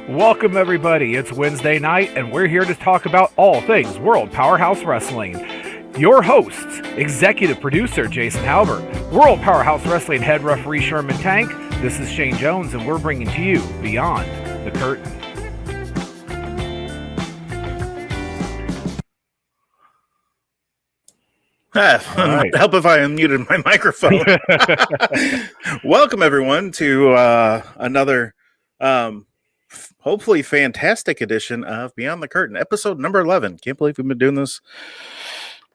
Welcome, everybody. It's Wednesday night, and we're here to talk about all things World Powerhouse Wrestling. Your hosts, executive producer Jason Halbert, World Powerhouse Wrestling head referee Sherman Tank. This is Shane Jones, and we're bringing to you Beyond the Curtain. Right. Help if I unmuted my microphone. Welcome, everyone, to another hopefully fantastic edition of Beyond the Curtain, episode number 11. Can't believe we've been doing this.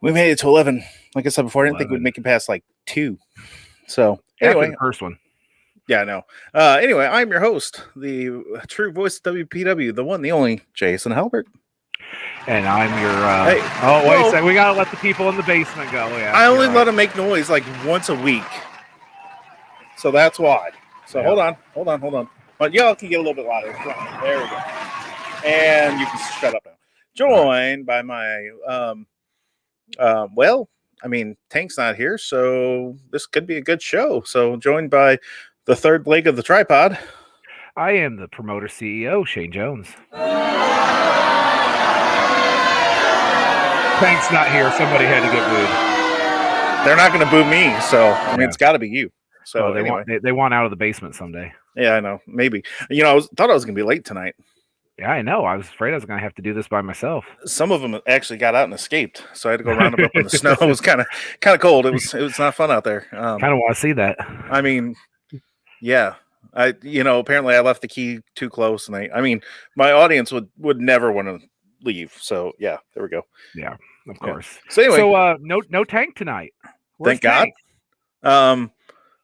We made it to 11. Like I said before, I didn't think we'd make it past like 2. So anyway, after the first one. Yeah, I know. Anyway, I'm your host, the true voice of WPW, the one, the only Jason Halbert. And I'm your. Hey, wait a second. We gotta let the people in the basement go. Yeah, I only let them make noise like once a week, so that's why. So hold on. But y'all can get a little bit louder. There we go. And you can shut up now. Joined by my Tank's not here, so this could be a good show. So joined by the third leg of the tripod. I am the promoter CEO, Shane Jones. Tank's not here. Somebody had to get booed. They're not going to boo me, so I mean, it's got to be you. So they want out of the basement someday. Yeah, I know. Maybe. You know, thought I was going to be late tonight. Yeah, I know. I was afraid I was going to have to do this by myself. Some of them actually got out and escaped, so I had to go round them up in the snow. It was kind of cold. It was not fun out there. Kind of want to see that. I mean, yeah. Apparently I left the key too close, and my audience would never want to leave. So yeah, there we go. Yeah, of course. So anyway, no Tank tonight. Where's thank God.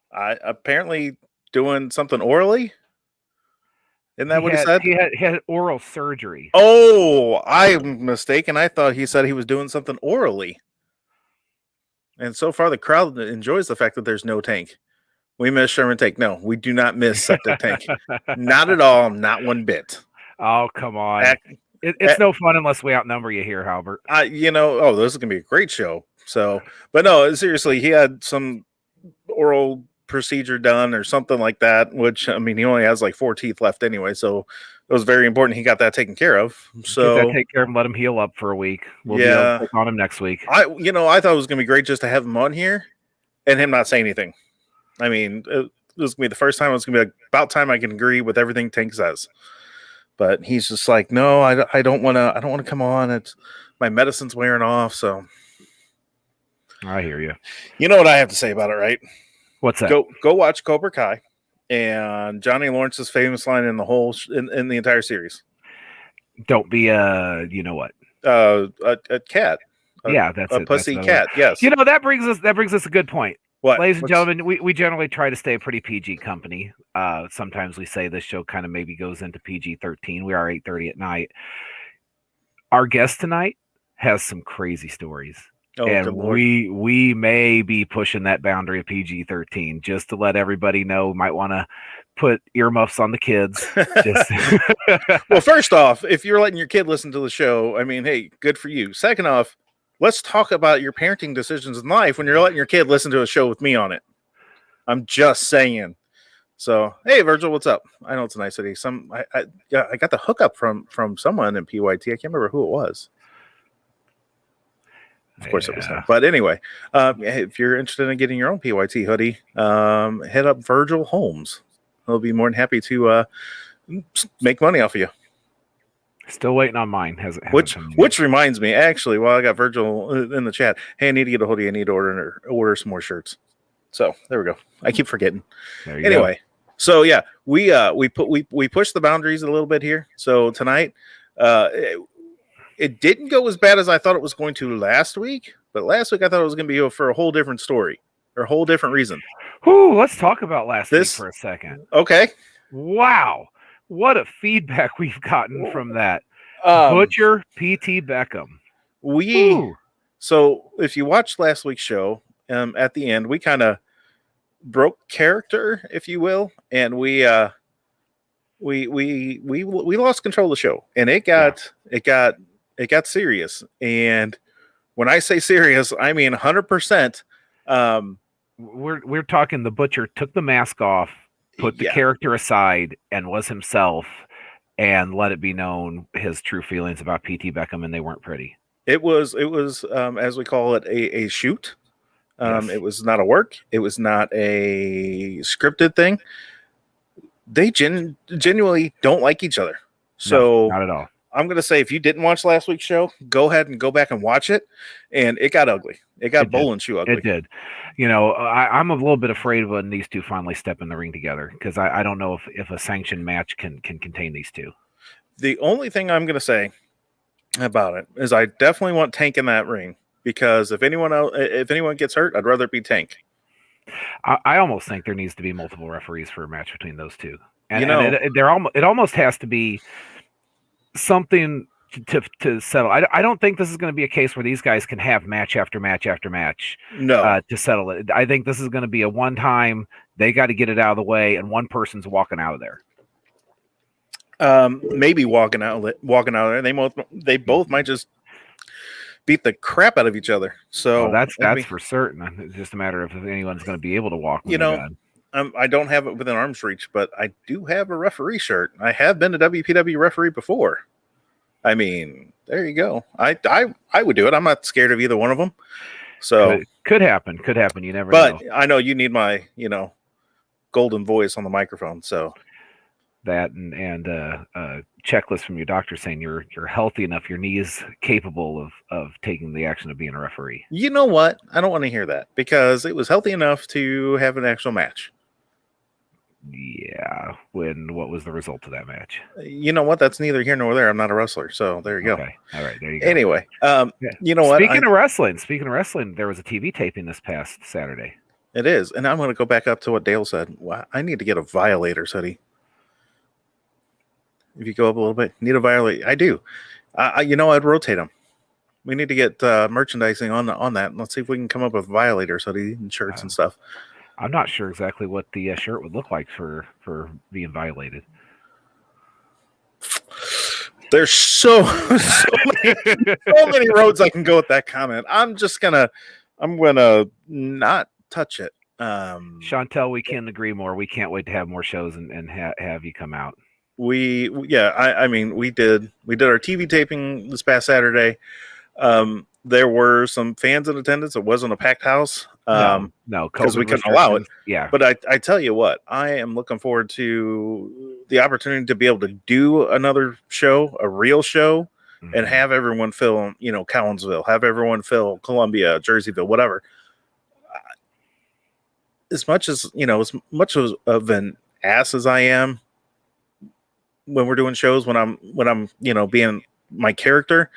I apparently doing something orally. Isn't that what he said? He had oral surgery. Oh, I'm mistaken. I thought he said he was doing something orally. And so far, the crowd enjoys the fact that there's no Tank. We miss Sherman Tank. No, we do not miss Septic Tank. Not at all. Not one bit. Oh, come on. It's no fun unless we outnumber you here, Halbert. This is going to be a great show. So, but no, seriously, he had some oral procedure done or something like that, which, I mean, he only has like 4 teeth left anyway. So it was very important he got that taken care of. So take care of him, let him heal up for a week. We'll be able to take on him next week. I thought it was going to be great just to have him on here and him not say anything. I mean, it was going to be the first time. It was going to be about time I can agree with everything Tank says. But he's just like, no, I don't want to come on. It's my medicine's wearing off. So I hear you. You know what I have to say about it, right? What's that? Go watch Cobra Kai and Johnny Lawrence's famous line in the whole in the entire series. Don't be a cat. That's a pussy cat. Yes. That brings us a good point. What? Ladies and gentlemen, we generally try to stay a pretty PG company. Sometimes we say this show kind of maybe goes into PG-13. We are 8:30 at night. Our guest tonight has some crazy stories. Oh, and we may be pushing that boundary of PG-13 just to let everybody know. Might want to put earmuffs on the kids. Well, first off, if you're letting your kid listen to the show, I mean, hey, good for you. Second off, let's talk about your parenting decisions in life when you're letting your kid listen to a show with me on it. I'm just saying. So, hey, Virgil, what's up? I know it's a nice city. I got the hookup from someone in PYT. I can't remember who it was. Of course it was him. But anyway, if you're interested in getting your own PYT hoodie, head up Virgil Holmes. He'll be more than happy to make money off of you. Still waiting on mine. Which reminds me, actually, while I got Virgil in the chat, hey, I need to get a hoodie. I need to order some more shirts. So there we go. I keep forgetting. Anyway, so yeah, we pushed the boundaries a little bit here. So tonight, it didn't go as bad as I thought it was going to last week. But last week I thought it was going to be for a whole different story or a whole different reason. Let's talk about last week for a second. Okay. Wow. What a feedback we've gotten from that. Butcher PT Beckham. So if you watched last week's show, at the end, we kind of broke character, if you will, and we lost control of the show, and it got serious. And when I say serious, I mean 100%. We're talking the Butcher took the mask off, put the character aside, and was himself. and let it be known his true feelings about PT Beckham, and they weren't pretty. It was as we call it, a shoot. Yes. It was not a work. It was not a scripted thing. They genuinely don't like each other. So no, not at all. I'm going to say, if you didn't watch last week's show, go ahead and go back and watch it. And it got ugly. It got bowling shoe ugly. It did. You know, I'm a little bit afraid of when these two finally step in the ring together, because I don't know if a sanctioned match can contain these two. The only thing I'm going to say about it is I definitely want Tank in that ring, because if anyone gets hurt, I'd rather it be Tank. I almost think there needs to be multiple referees for a match between those two, and it almost has to be something to settle. I don't think this is going to be a case where these guys can have match after match after match to settle it. I think this is going to be a one time. They got to get it out of the way, and one person's walking out of there. Maybe walking out of there. They both might just beat the crap out of each other. So that's for certain. It's just a matter of if anyone's going to be able to walk. I don't have it within arm's reach, but I do have a referee shirt. I have been a WPW referee before. I mean, there you go. I would do it. I'm not scared of either one of them. So could happen. You never know. But I know you need my, golden voice on the microphone. So that and checklist from your doctor saying you're healthy enough, your knee is capable of taking the action of being a referee. You know what? I don't want to hear that, because it was healthy enough to have an actual match. Yeah. What was the result of that match? You know what? That's neither here nor there. I'm not a wrestler, so there you go. Okay. All right. There you go. Anyway, you know what? Speaking of wrestling, there was a TV taping this past Saturday. It is, and I'm going to go back up to what Dale said. Wow, I need to get a Violators hoodie. If you go up a little bit, need a Violator. I do. I'd rotate them. We need to get merchandising on that. Let's see if we can come up with Violators hoodie and shirts and stuff. I'm not sure exactly what the shirt would look like for being violated. There's so many roads I can go with that comment. I'm gonna not touch it. Chantel, we can't agree more. We can't wait to have more shows and have you come out. We did our TV taping this past Saturday. There were some fans in attendance. It wasn't a packed house. No, because we couldn't allow it. Yeah. But I tell you what, I am looking forward to the opportunity to be able to do another show, a real show, and have everyone fill, Collinsville, have everyone fill Columbia, Jerseyville, whatever. As much as of an ass as I am when we're doing shows, when I'm being my character,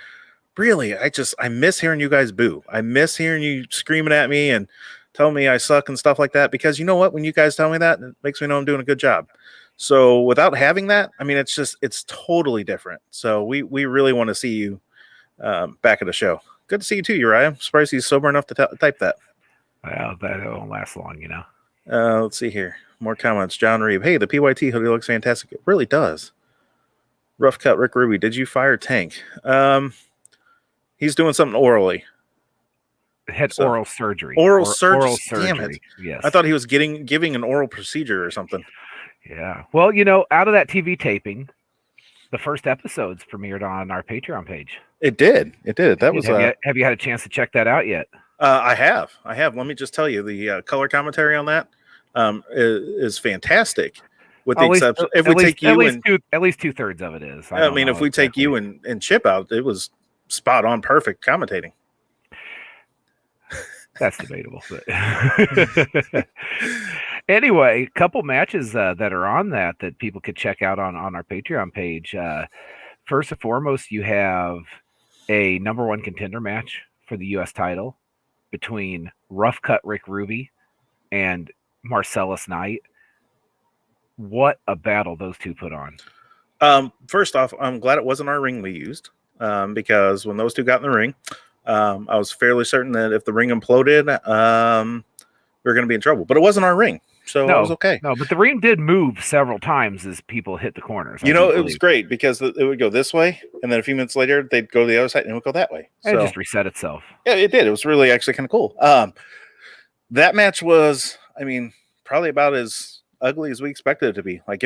really, I miss hearing you guys boo. I miss hearing you screaming at me and telling me I suck and stuff like that, because you know what? When you guys tell me that, it makes me know I'm doing a good job. So without having that, I mean, it's totally different. So we really want to see you back at the show. Good to see you too, Uriah. I'm surprised he's sober enough to type that. Well, that won't last long, Let's see here. More comments. John Reeve. Hey, the PYT hoodie looks fantastic. It really does. Rough cut Rick Ruby. Did you fire Tank? He's doing something orally. Oral surgery. Oral surgery. Damn it. Yes. I thought he was giving an oral procedure or something. Yeah. Well, out of that TV taping, the first episodes premiered on our Patreon page. It did. That was. Have you had a chance to check that out yet? I have. Let me just tell you, the color commentary on that is fantastic. With the exception, if we take you and at least 2/3 of it is. I mean, if we take you and Chip out, it was spot on, perfect commentating. That's debatable. But anyway, a couple matches that are on that people could check out on our Patreon page. First and foremost, you have a number one contender match for the U.S. title between Rough Cut Rick Ruby and Marcellus Knight. What a battle those two put on. First off, I'm glad it wasn't our ring we used, because when those two got in the ring, I was fairly certain that if the ring imploded, we were going to be in trouble. But it wasn't our ring, so it was okay. No, but the ring did move several times as people hit the corners. It was great, because it would go this way, and then a few minutes later, they'd go to the other side, and it would go that way. So, it just reset itself. Yeah, it did. It was really actually kind of cool. That match was, probably about as ugly as we expected it to be. Like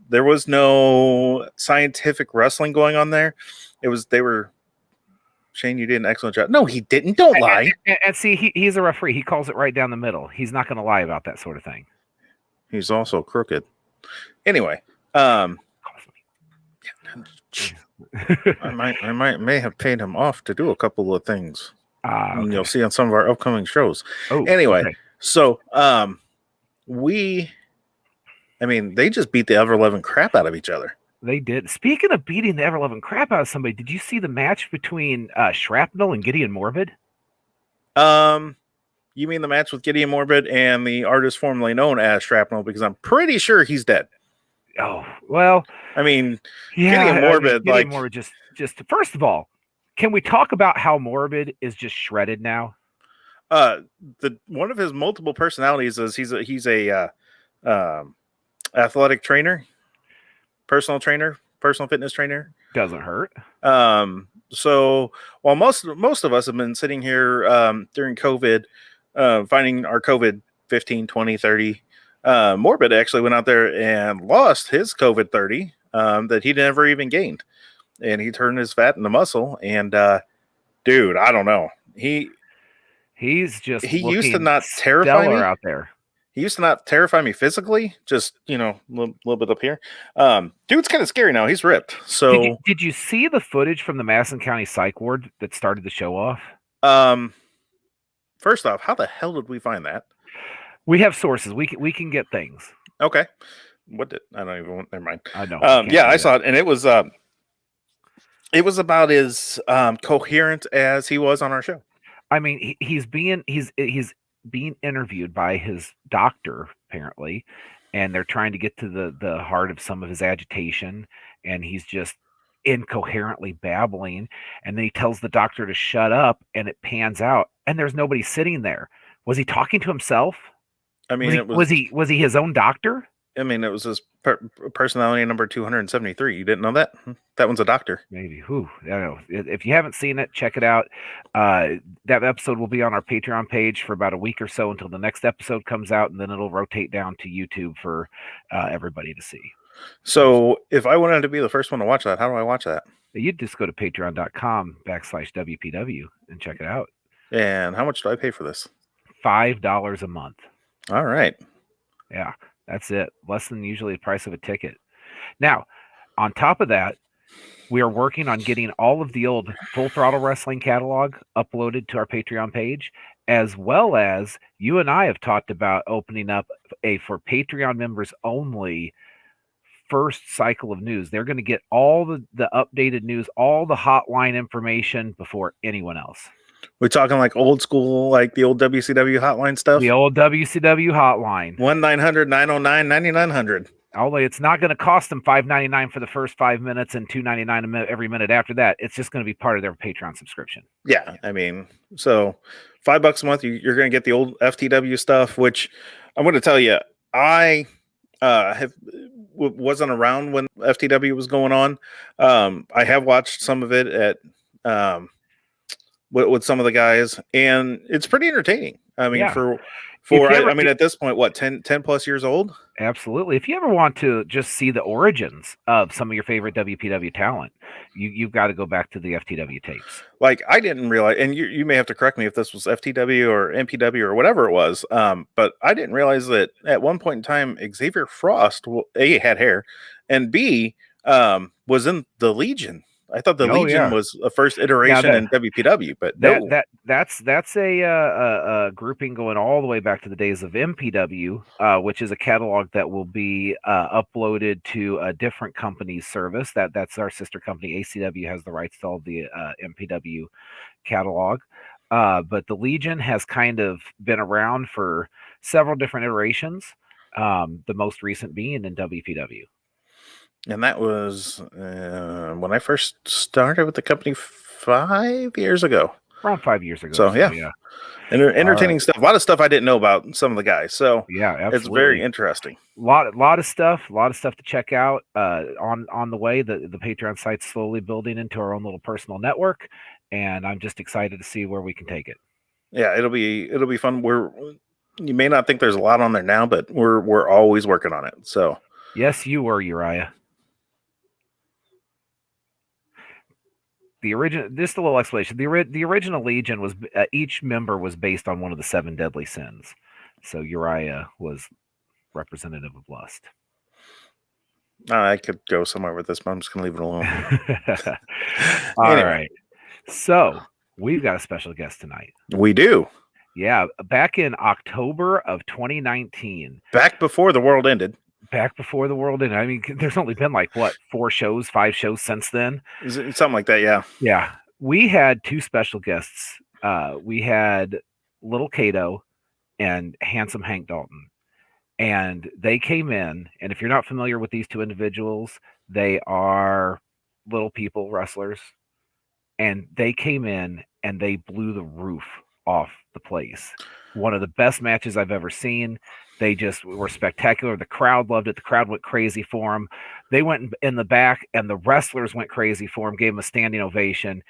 there was no scientific wrestling going on there. Shane, you did an excellent job. No, he didn't. Don't lie. And see, he's a referee. He calls it right down the middle. He's not going to lie about that sort of thing. He's also crooked. Anyway, I may have paid him off to do a couple of things. Okay. And you'll see on some of our upcoming shows. Oh, anyway, okay. So they just beat the ever-loving crap out of each other. They did. Speaking of beating the ever-loving crap out of somebody, did you see the match between Shrapnel and Gideon Morbid? You mean the match with Gideon Morbid and the artist formerly known as Shrapnel? Because I'm pretty sure he's dead. Oh, well. I mean, Gideon Morbid, Gideon Morbid just first of all, can we talk about how Morbid is just shredded now? One of his multiple personalities is he's a athletic trainer, personal fitness trainer. Doesn't hurt. So while most of us have been sitting here during COVID, finding our COVID 15, 20, 30, Morbid actually went out there and lost his COVID 30 that he never even gained. And he turned his fat into muscle. And dude, I don't know. He used to not terrify me out there. He used to not terrify me physically, just, a little bit up here. Dude's kind of scary now. He's ripped. So did you see the footage from the Madison County Psych Ward that started the show off? First off, how the hell did we find that? We have sources. We can get things. Okay. I don't even want, never mind. I know. I saw it, and it was about as coherent as he was on our show. I mean, he's being interviewed by his doctor, apparently, and they're trying to get to the heart of some of his agitation, and he's just incoherently babbling, and then he tells the doctor to shut up, and it pans out, and there's nobody sitting there. Was he talking to himself? I mean, was he his own doctor? I mean, it was his personality number 273. You didn't know that? That one's a doctor. Maybe. I don't know. If you haven't seen it, check it out. That episode will be on our Patreon page for about a week or so until the next episode comes out, and then it'll rotate down to YouTube for everybody to see. So if I wanted to be the first one to watch that, how do I watch that? You'd just go to patreon.com/WPW and check it out. And how much do I pay for this? $5 a month. All right. Yeah. That's it. Less than usually the price of a ticket. Now, on top of that, we are working on getting all of the old Full Throttle Wrestling catalog uploaded to our Patreon page, as well as you and I have talked about opening up for Patreon members only first cycle of news. They're going to get all the updated news, all the hotline information before anyone else. We're talking like old school, like the old WCW hotline stuff? The old WCW hotline. 1-900-909-9900. Only it's not going to cost them $5.99 for the first 5 minutes and $2.99 every minute after that. It's just going to be part of their Patreon subscription. Yeah, I mean, so $5 a month, you're going to get the old FTW stuff, which I'm going to tell you, I wasn't around when FTW was going on. I have watched some of it at with some of the guys, and it's pretty entertaining. I mean, yeah. At this point, what, 10 plus years old? Absolutely. If you ever want to just see the origins of some of your favorite WPW talent, you've got to go back to the FTW tapes. Like, I didn't realize, and you may have to correct me if this was FTW or MPW or whatever it was, but I didn't realize that at one point in time, Xavier Frost, A, had hair, and B, was in the Legion. I thought the Legion was a first iteration in WPW, but that's a grouping going all the way back to the days of MPW, which is a catalog that will be uploaded to a different company's service. That's our sister company. ACW has the rights to all the MPW catalog, but the Legion has kind of been around for several different iterations. The most recent being in WPW. And that was when I first started with the company 5 years ago. Around 5 years ago. So, yeah. Entertaining stuff. A lot of stuff I didn't know about some of the guys. So, yeah, absolutely. It's very interesting. Lot of stuff to check out on the way. The Patreon site's slowly building into our own little personal network, and I'm just excited to see where we can take it. Yeah, it'll be fun. You may not think there's a lot on there now, but we're always working on it. So yes, you were, Uriah. The original, just a little explanation. The original Legion was each member was based on one of the 7 deadly sins. So Uriah was representative of lust. I could go somewhere with this, but I'm just going to leave it alone. All right. So we've got a special guest tonight. We do. Yeah. Back in October of 2019. Back before the world ended. Back before the world ended. I mean, there's only been like, what, 5 shows since then? Something like that, yeah. Yeah. We had 2 special guests. We had Little Cato and Handsome Hank Dalton. And they came in, and if you're not familiar with these 2 individuals, they are little people, wrestlers. And they came in and they blew the roof off the place. One of the best matches I've ever seen. They just were spectacular. The crowd loved it. The crowd went crazy for them. They went in the back, and the wrestlers went crazy for them, gave them a standing ovation.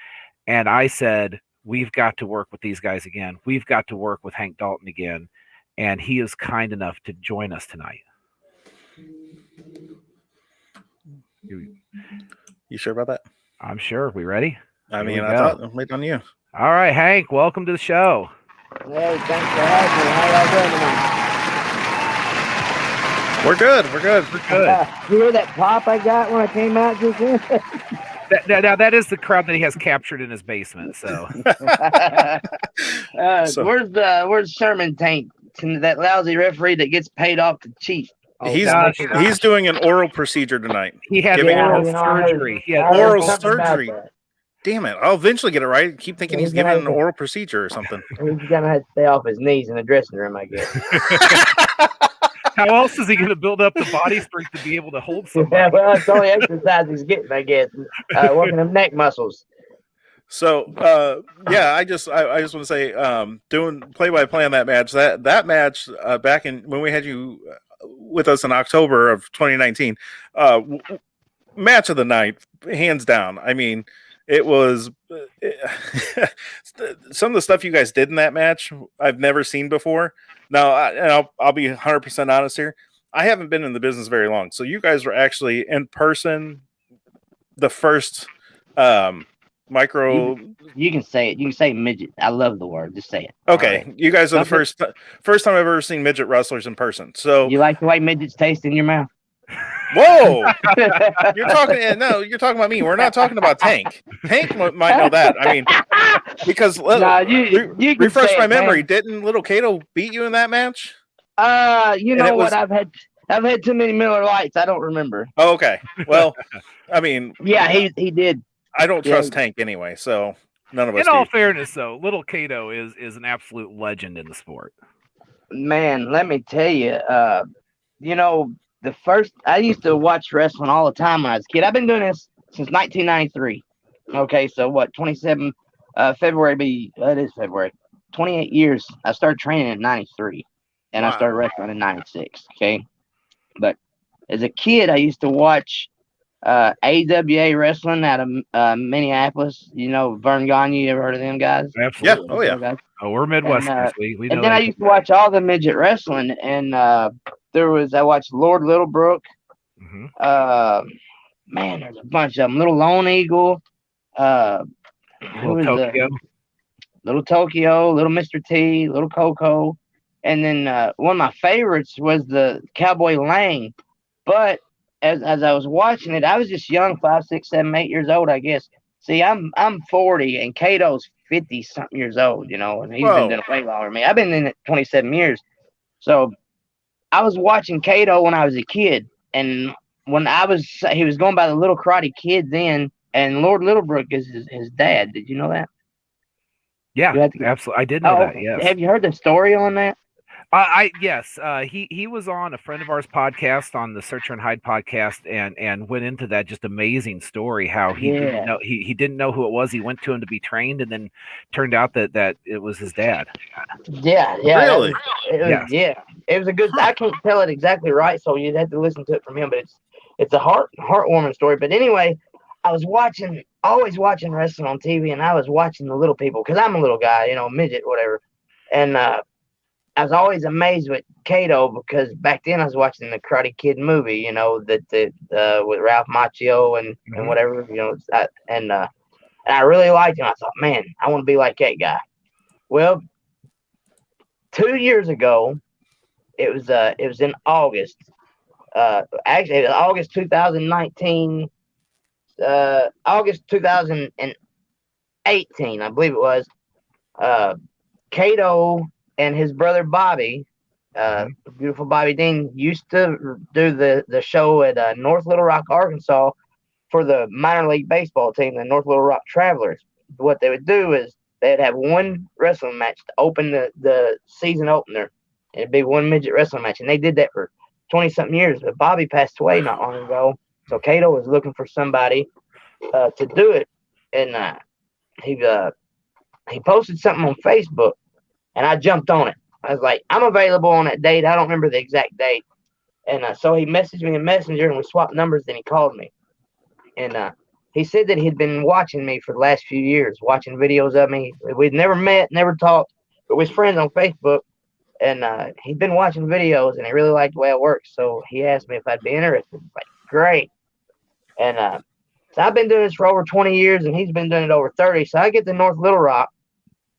And I said, we've got to work with these guys again. We've got to work with Hank Dalton again. And he is kind enough to join us tonight. You sure about that? I'm sure. We ready? I mean, I thought I'm waiting on you. All right, Hank, welcome to the show. Hey, thanks for having me. How y'all doing tonight? We're good. You hear that pop I got when I came out just then? Now that is the crowd that he has captured in his basement. So, where's Sherman Tank? That lousy referee that gets paid off to cheat. He's doing an oral procedure tonight. He had oral surgery. He had oral surgery. Damn it! I'll eventually get it right. Keep thinking he's giving an oral procedure or something. He's gonna have to stay off his knees in the dressing room, I guess. How else is he going to build up the body strength to be able to hold somebody? Yeah, well, it's the only exercise he's getting, I guess. Working them neck muscles. So, I just want to say, doing play-by-play on that match. That match back in when we had you with us in October of 2019, match of the night, hands down. I mean, it was some of the stuff you guys did in that match I've never seen before. Now, I'll be 100% honest here. I haven't been in the business very long, so you guys were actually in person the first micro. You can say it. You can say midget. I love the word. Just say it. Okay, right. You guys are the first time I've ever seen midget wrestlers in person. So you like the way midgets taste in your mouth? Whoa! You're talking about me. We're not talking about Tank. Tank might know that. I mean, because you refresh my memory. Man. Didn't Little Cato beat you in that match? You know what? I've had too many Miller Lights. I don't remember. Oh, okay. Well, I mean, yeah, he did. I don't trust Tank anyway, so none of us. In all fairness, though, Little Cato is an absolute legend in the sport. Man, let me tell you, I used to watch wrestling all the time when I was a kid. I've been doing this since 1993. Okay, so what? 27 February. It is February. 28 years. I started training in 93, and I started wrestling in 96. Okay, but as a kid, I used to watch AWA wrestling out of Minneapolis. You know, Vern Gagne. You ever heard of them guys? Absolutely. Yeah. Oh yeah. Guys? Oh, we're Midwesterners. We know. And then I used to watch all the midget wrestling, and I watched Lord Littlebrook. Mm-hmm. Man, there's a bunch of them. Little Lone Eagle. Little Tokyo. Little Tokyo, Little Mr. T, Little Coco. And then one of my favorites was the Cowboy Lang. But as I was watching it, I was just young, 5, 6, 7, 8 years old, I guess. See, I'm 40, and Cato's 50-something years old, and he's been doing it way longer than me. I've been in it 27 years. So I was watching Cato when I was a kid, and he was going by the Little Karate Kid then, and Lord Littlebrook is his dad. Did you know that? Yeah, absolutely. I did know that. Yes. Have you heard the story on that? Yes. He was on a friend of ours podcast on the Searcher and Hide podcast, and went into that just amazing story how he didn't know who it was. He went to him to be trained, and then turned out that it was his dad. Yeah. Really? Yeah. It was a good. I can't tell it exactly right, so you'd have to listen to it from him. But it's a heartwarming story. But anyway, I was always watching wrestling on TV, and I was watching the little people because I'm a little guy, midget, whatever, and I was always amazed with Kato because back then I was watching the Karate Kid movie, you know, with Ralph Macchio and whatever, you know, and I really liked him. I thought, man, I want to be like that guy. Well, 2 years ago, it was in August. Actually, it was August 2019, August 2018, I believe it was. Kato and his brother Bobby, beautiful Bobby Dean, used to do the show at North Little Rock, Arkansas, for the minor league baseball team, the North Little Rock Travelers. What they would do is they'd have one wrestling match to open the season opener. It'd be one midget wrestling match, and they did that for 20-something years. But Bobby passed away not long ago, so Kato was looking for somebody to do it, and he posted something on Facebook, and I jumped on it. I was like, I'm available on that date. I don't remember the exact date. And so he messaged me in Messenger, and we swapped numbers. Then he called me. And he said that he'd been watching me for the last few years, watching videos of me. We'd never met, never talked, but we was friends on Facebook. And he'd been watching videos, and he really liked the way it works. So he asked me if I'd be interested. Like, great. And so I've been doing this for over 20 years, and he's been doing it over 30. So I get to North Little Rock.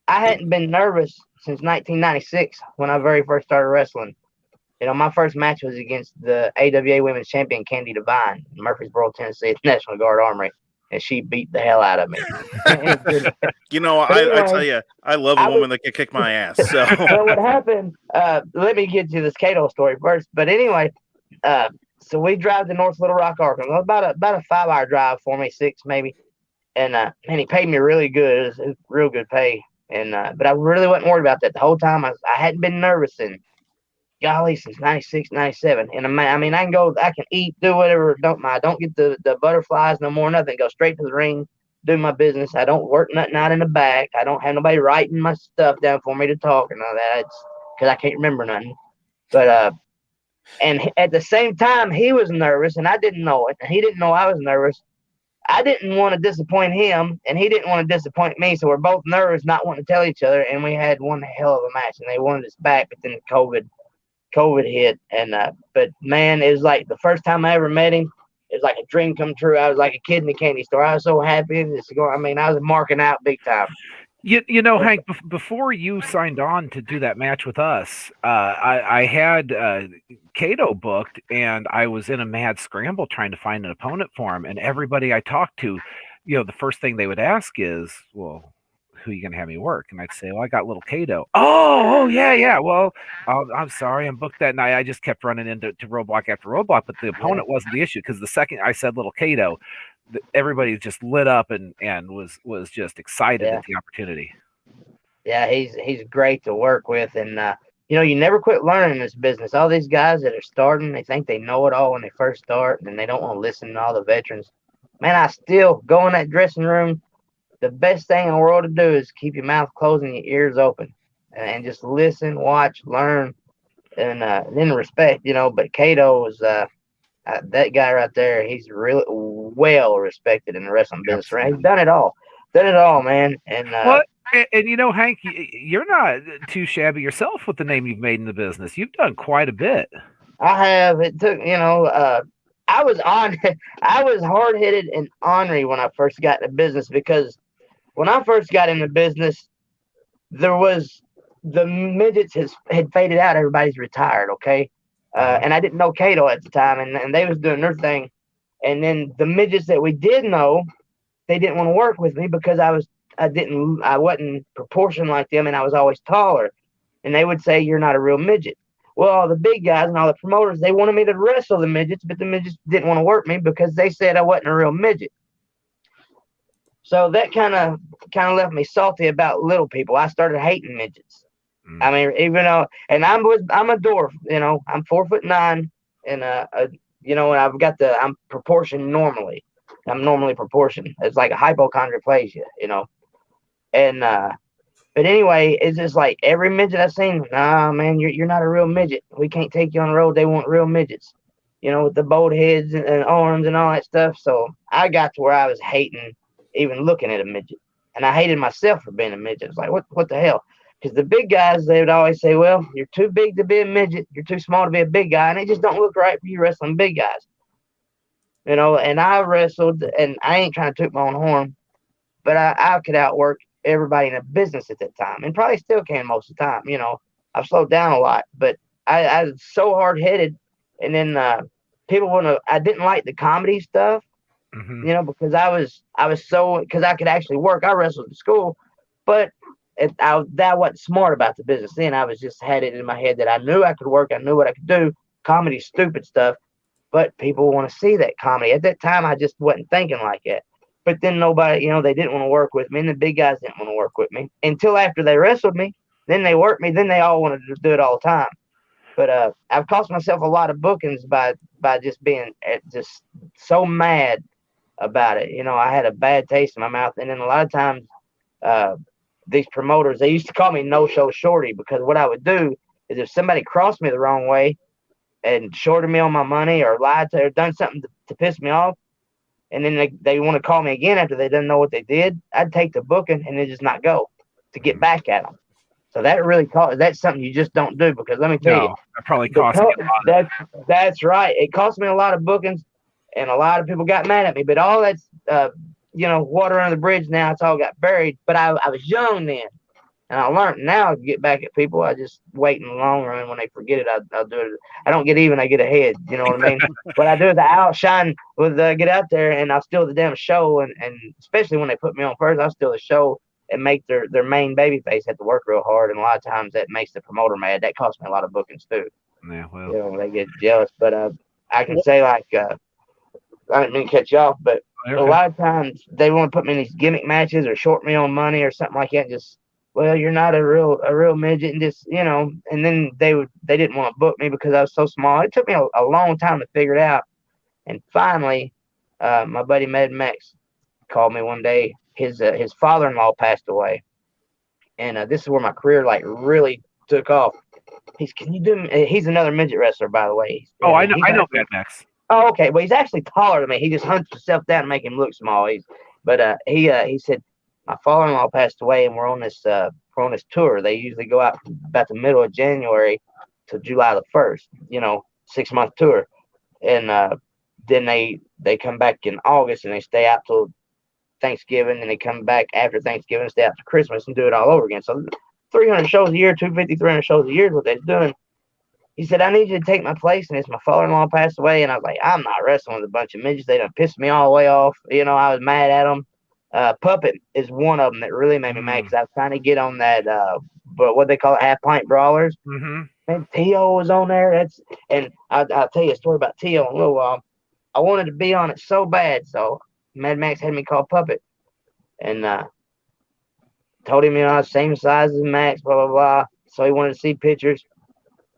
I hadn't been nervous since 1996 when I very first started wrestling. You know, my first match was against the AWA Women's Champion, Candy Devine, in Murfreesboro, Tennessee, at the National Guard Armory, and she beat the hell out of me. You know, I tell you, I love a woman that can kick my ass. So, so what happened, let me get to this Kato story first. But anyway, so we drive to North Little Rock, Arkansas. About a 5-hour drive for me, 6 maybe. And he paid me really good. It was real good pay. And but I really wasn't worried about that the whole time. I hadn't been nervous since 96, 97. And I mean, I can eat, do whatever. I don't get the butterflies no more, nothing. Go straight to the ring, do my business. I don't work nothing out in the back. I don't have nobody writing my stuff down for me to talk and all that. It's because I can't remember nothing. But and at the same time, he was nervous, and I didn't know it, and he didn't know I was nervous. I didn't want to disappoint him, and he didn't want to disappoint me. So we're both nervous, not wanting to tell each other. And we had one hell of a match, and they wanted us back, but then COVID hit. And but man, it was like the first time I ever met him. It was like a dream come true. I was like a kid in a candy store. I was so happy. I was marking out big time. You know, Hank, before you signed on to do that match with us, I had Kato booked, and I was in a mad scramble trying to find an opponent for him. And everybody I talked to, you know, the first thing they would ask is, well, who are you going to have me work? And I'd say, well, I got little Kato. Oh, yeah. Well, I'm sorry, I'm booked that night. I just kept running into roadblock after roadblock, but the opponent wasn't the issue, because the second I said little Kato, everybody just lit up and was just excited at the opportunity. Yeah, he's great to work with, and you know, you never quit learning this business. All these guys that are starting, they think they know it all when they first start, and they don't want to listen to all the veterans. Man, I still go in that dressing room. The best thing in the world to do is keep your mouth closed and your ears open, and just listen, watch, learn, and then respect. You know, but Kato was that guy right there. He's really well respected in the wrestling business. Right? He's done it all, man. And and you know, Hank, you're not too shabby yourself with the name you've made in the business. You've done quite a bit. I have. It took, you know, I was hard headed and ornery when I first got in the business, because when I first got in the business, the midgets had faded out. Everybody's retired. Okay. And I didn't know Kato at the time, and they was doing their thing. And then the midgets that we did know, they didn't want to work with me because I wasn't proportioned like them, and I was always taller. And they would say, you're not a real midget. Well, all the big guys and all the promoters, they wanted me to wrestle the midgets, but the midgets didn't want to work me because they said I wasn't a real midget. So that kind of left me salty about little people. I started hating midgets. I mean, even though, and I'm a dwarf, you know, I'm 4'9", and you know, and I'm proportioned normally. I'm normally proportioned. It's like a hypochondroplasia, you know. And but anyway, it's just like every midget I've seen, nah, man, you're not a real midget. We can't take you on the road. They want real midgets, you know, with the bowed heads and arms and all that stuff. So I got to where I was hating even looking at a midget, and I hated myself for being a midget. It's like, what the hell? Because the big guys, they would always say, well, you're too big to be a midget. You're too small to be a big guy. And it just don't look right for you wrestling big guys. You know, and I wrestled, and I ain't trying to toot my own horn, but I could outwork everybody in the business at that time, and probably still can most of the time. You know, I've slowed down a lot, but I was so hard headed, and then people want to. I didn't like the comedy stuff, Mm-hmm. you know, because I was so because I could actually work. I wrestled in school, but that wasn't smart about the business. Then I was just had it in my head that I knew I could work. I knew what I could do. Comedy, stupid stuff, but people want to see that comedy. At that time, I just wasn't thinking like that. But then nobody, you know, they didn't want to work with me, and the big guys didn't want to work with me until after they wrestled me. Then they worked me. Then they all wanted to do it all the time. But I've cost myself a lot of bookings by just being just so mad about it. You know, I had a bad taste in my mouth, and then a lot of times uh, these promoters, they used to call me No Show Shorty, because what I would do is if somebody crossed me the wrong way and shorted me on my money or lied to or done something to piss me off, and then they want to call me again after they didn't know what they did, I'd take the booking and then just not go to get back at them. So that really that's something you just don't do, because let me tell you, that probably cost me a lot. That's right. It cost me a lot of bookings, and a lot of people got mad at me. But all that's you know, water under the bridge now. It's all got buried. But I was young then, and I learned now to get back at people. I just wait in the long run. When they forget it, I'll do it. I don't get even. I get ahead. You know what I mean? What I do is I outshine with get out there, and I'll steal the damn show. And especially when they put me on first, I'll steal the show and make their main baby face have to work real hard. And a lot of times that makes the promoter mad. That costs me a lot of bookings too. Yeah, well, You know, they get jealous. But I can say, like, I didn't mean to cut you off, but okay. a lot of times they want to put me in these gimmick matches or short me on money or something like that. And just, well, you're not a real midget, and just, you know. And then they didn't want to book me because I was so small. It took me a long time to figure it out. And finally, my buddy Mad Max called me one day. His father-in-law passed away, and this is where my career like really took off. Can you do? He's another midget wrestler, by the way. I know Mad Max. Oh, okay. Well, he's actually taller than me. He just hunts himself down and make him look small. He said my father-in-law passed away, and we're on this tour. They usually go out from about the middle of January to July the 1st. You know, 6-month tour, and then they come back in August and they stay out till Thanksgiving, and they come back after Thanksgiving, stay out to Christmas, and do it all over again. So 300 shows a year, 250, 300 shows a year is what they're doing. He said, I need you to take my place. And it's my father-in-law passed away. And I was like, I'm not wrestling with a bunch of midgets. They done pissed me all the way off. You know, I was mad at them. Puppet is one of them that really made me mad, because I was trying to get on that, but what they call it, half-pint brawlers. Mm-hmm. And T.O. was on there. And I'll tell you a story about T.O. in a little while. I wanted to be on it so bad. So Mad Max had me call Puppet. And told him, you know, I was same size as Max, blah, blah, blah. So he wanted to see pictures.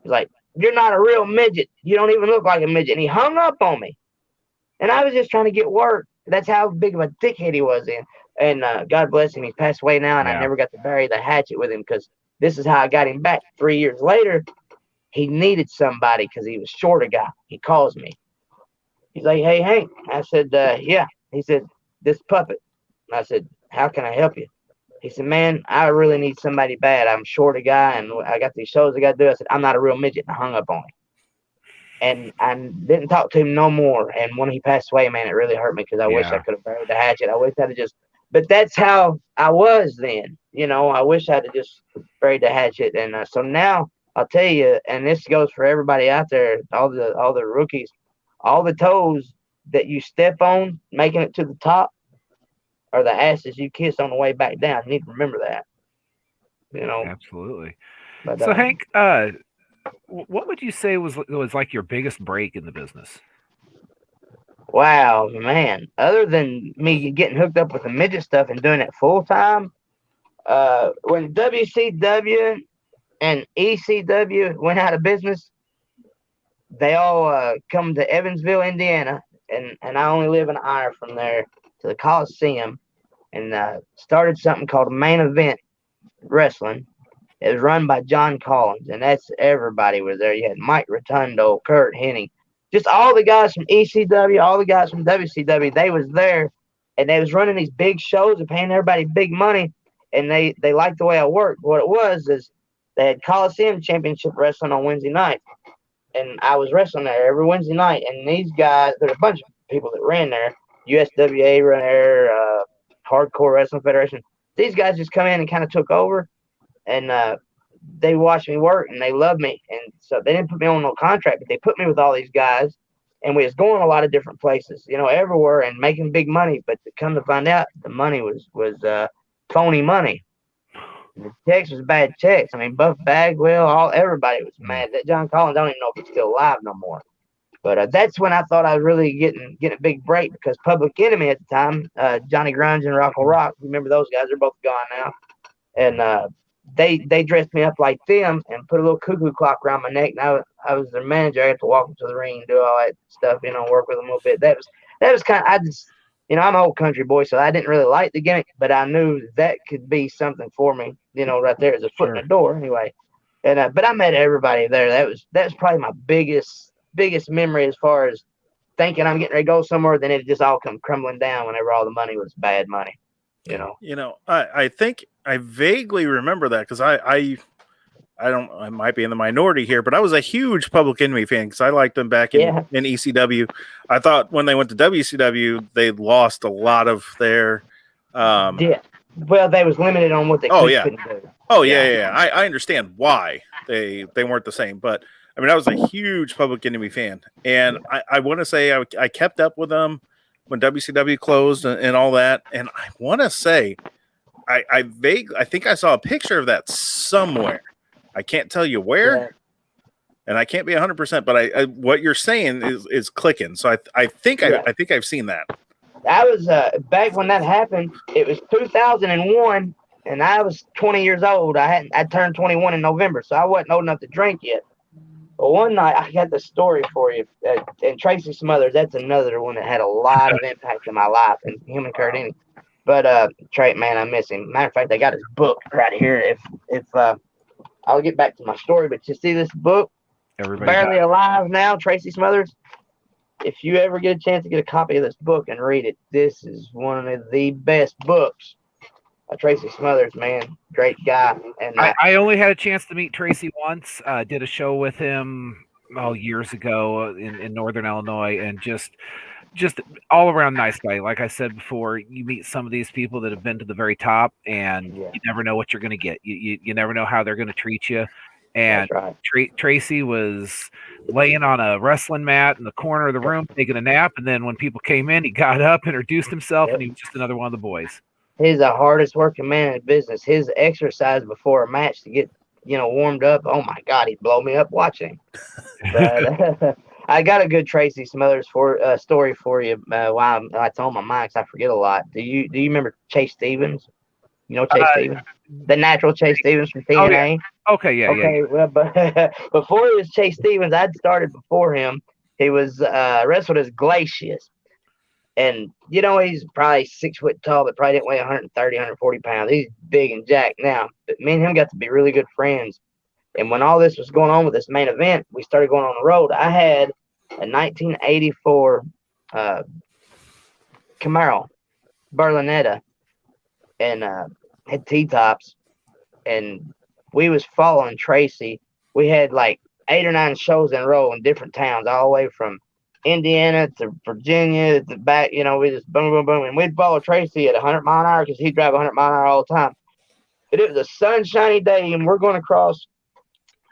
He's like, you're not a real midget. You don't even look like a midget. And he hung up on me. And I was just trying to get work. That's how big of a dickhead he was in. And God bless him. He passed away now, and I never got to bury the hatchet with him, because this is how I got him back. 3 years later, he needed somebody because he was short a guy. He calls me. He's like, hey, Hank. I said, yeah. He said, this Puppet. I said, how can I help you? He said, man, I really need somebody bad. I'm short a guy, and I got these shows I got to do. I said, I'm not a real midget. And I hung up on him. And I didn't talk to him no more. And when he passed away, man, it really hurt me, because I wish I could have buried the hatchet. I wish I'd have just – but that's how I was then. You know, I wish I'd have just buried the hatchet. And so now I'll tell you, and this goes for everybody out there, all the rookies, all the toes that you step on making it to the top are the asses you kiss on the way back down. You need to remember that. You know, Absolutely. But, So Hank, what would you say was like your biggest break in the business? Wow, man. Other than me getting hooked up with the midget stuff and doing it full time, when WCW and ECW went out of business, they all come to Evansville, Indiana, and I only live an hour from there to the Coliseum, and started something called Main Event Wrestling. It was run by John Collins, and that's everybody was there. You had Mike Rotundo, Kurt Hennig, just all the guys from ECW, all the guys from WCW. They was there, and they was running these big shows and paying everybody big money. and they liked the way I worked. What it was is they had Coliseum Championship Wrestling on Wednesday night, and I was wrestling there every Wednesday night. And these guys, there's a bunch of people that ran there. USWA ran there, Hardcore Wrestling Federation. These guys just come in and kind of took over, and they watched me work, and they loved me. And so they didn't put me on no contract, but they put me with all these guys, and we was going a lot of different places, everywhere, and making big money. But to come to find out, the money was phony money. The checks was bad checks. I mean, Buff Bagwell, everybody was mad. That John Collins, I don't even know if he's still alive no more. But that's when I thought I was really getting a big break, because Public Enemy at the time, Johnny Grunge and Rocco Rock, remember those guys? They're both gone now. And they dressed me up like them and put a little cuckoo clock around my neck. And I was their manager. I had to walk them to the ring and do all that stuff, work with them a little bit. That was kind of, I'm an old country boy, so I didn't really like the gimmick, but I knew that could be something for me, right there as a foot in the door anyway. And but I met everybody there. That was probably my biggest memory as far as thinking I'm getting ready to go somewhere. Then it just all come crumbling down whenever all the money was bad money. I think I vaguely remember that, because I might be in the minority here, but I was a huge Public Enemy fan because I liked them back in ECW. I thought when they went to WCW, they lost a lot of their. Well, they was limited on what they couldn't do. Oh yeah. I understand why they weren't the same, but I mean, I was a huge Public Enemy fan, and I want to say I kept up with them when WCW closed and all that, and I want to say I think I saw a picture of that somewhere. I can't tell you where, and I can't be 100%, but I what you're saying is clicking. So I think I've seen that. I was back when that happened. It was 2001, and I was 20 years old. I turned 21 in November, so I wasn't old enough to drink yet. But one night, I got the story for you. And Tracy Smothers, that's another one that had a lot of impact in my life, and him and Kurt Hennig. But Trey, man, I miss him. Matter of fact, I got his book right here. If I'll get back to my story, but you see this book, Barely Alive Now, Tracy Smothers. If you ever get a chance to get a copy of this book and read it, this is one of the best books. Tracy Smothers, man, great guy. And I only had a chance to meet Tracy once. Did a show with him years ago in Northern Illinois, and just all around nice guy. Like I said before, you meet some of these people that have been to the very top, and you never know what you're going to get. You never know how they're going to treat you. And Tracy was laying on a wrestling mat in the corner of the room taking a nap, and then when people came in, he got up, introduced himself, and he was just another one of the boys. He's the hardest working man in the business. His exercise before a match to get warmed up, oh my God, he'd blow me up watching. But I got a good Tracy Smothers story for you. While it's on my mind, because I forget a lot. Do you remember Chase Stevens? You know Chase Stevens, the natural Chase Stevens from TNA. Oh, yeah. Okay. Well, but before he was Chase Stevens, I'd started before him. He was wrestled as Glacius. And, he's probably 6 foot tall, but probably didn't weigh 130, 140 pounds. He's big and jacked now. But me and him got to be really good friends. And when all this was going on with this main event, we started going on the road. I had a 1984 Camaro Berlinetta and had T-tops. And we was following Tracy. We had like 8 or 9 shows in a row in different towns, all the way from Indiana to Virginia to back, we just boom, boom, boom. And we'd follow Tracy at 100 mile an hour because he'd drive 100 mile an hour all the time. But it was a sunshiny day, and we're going across,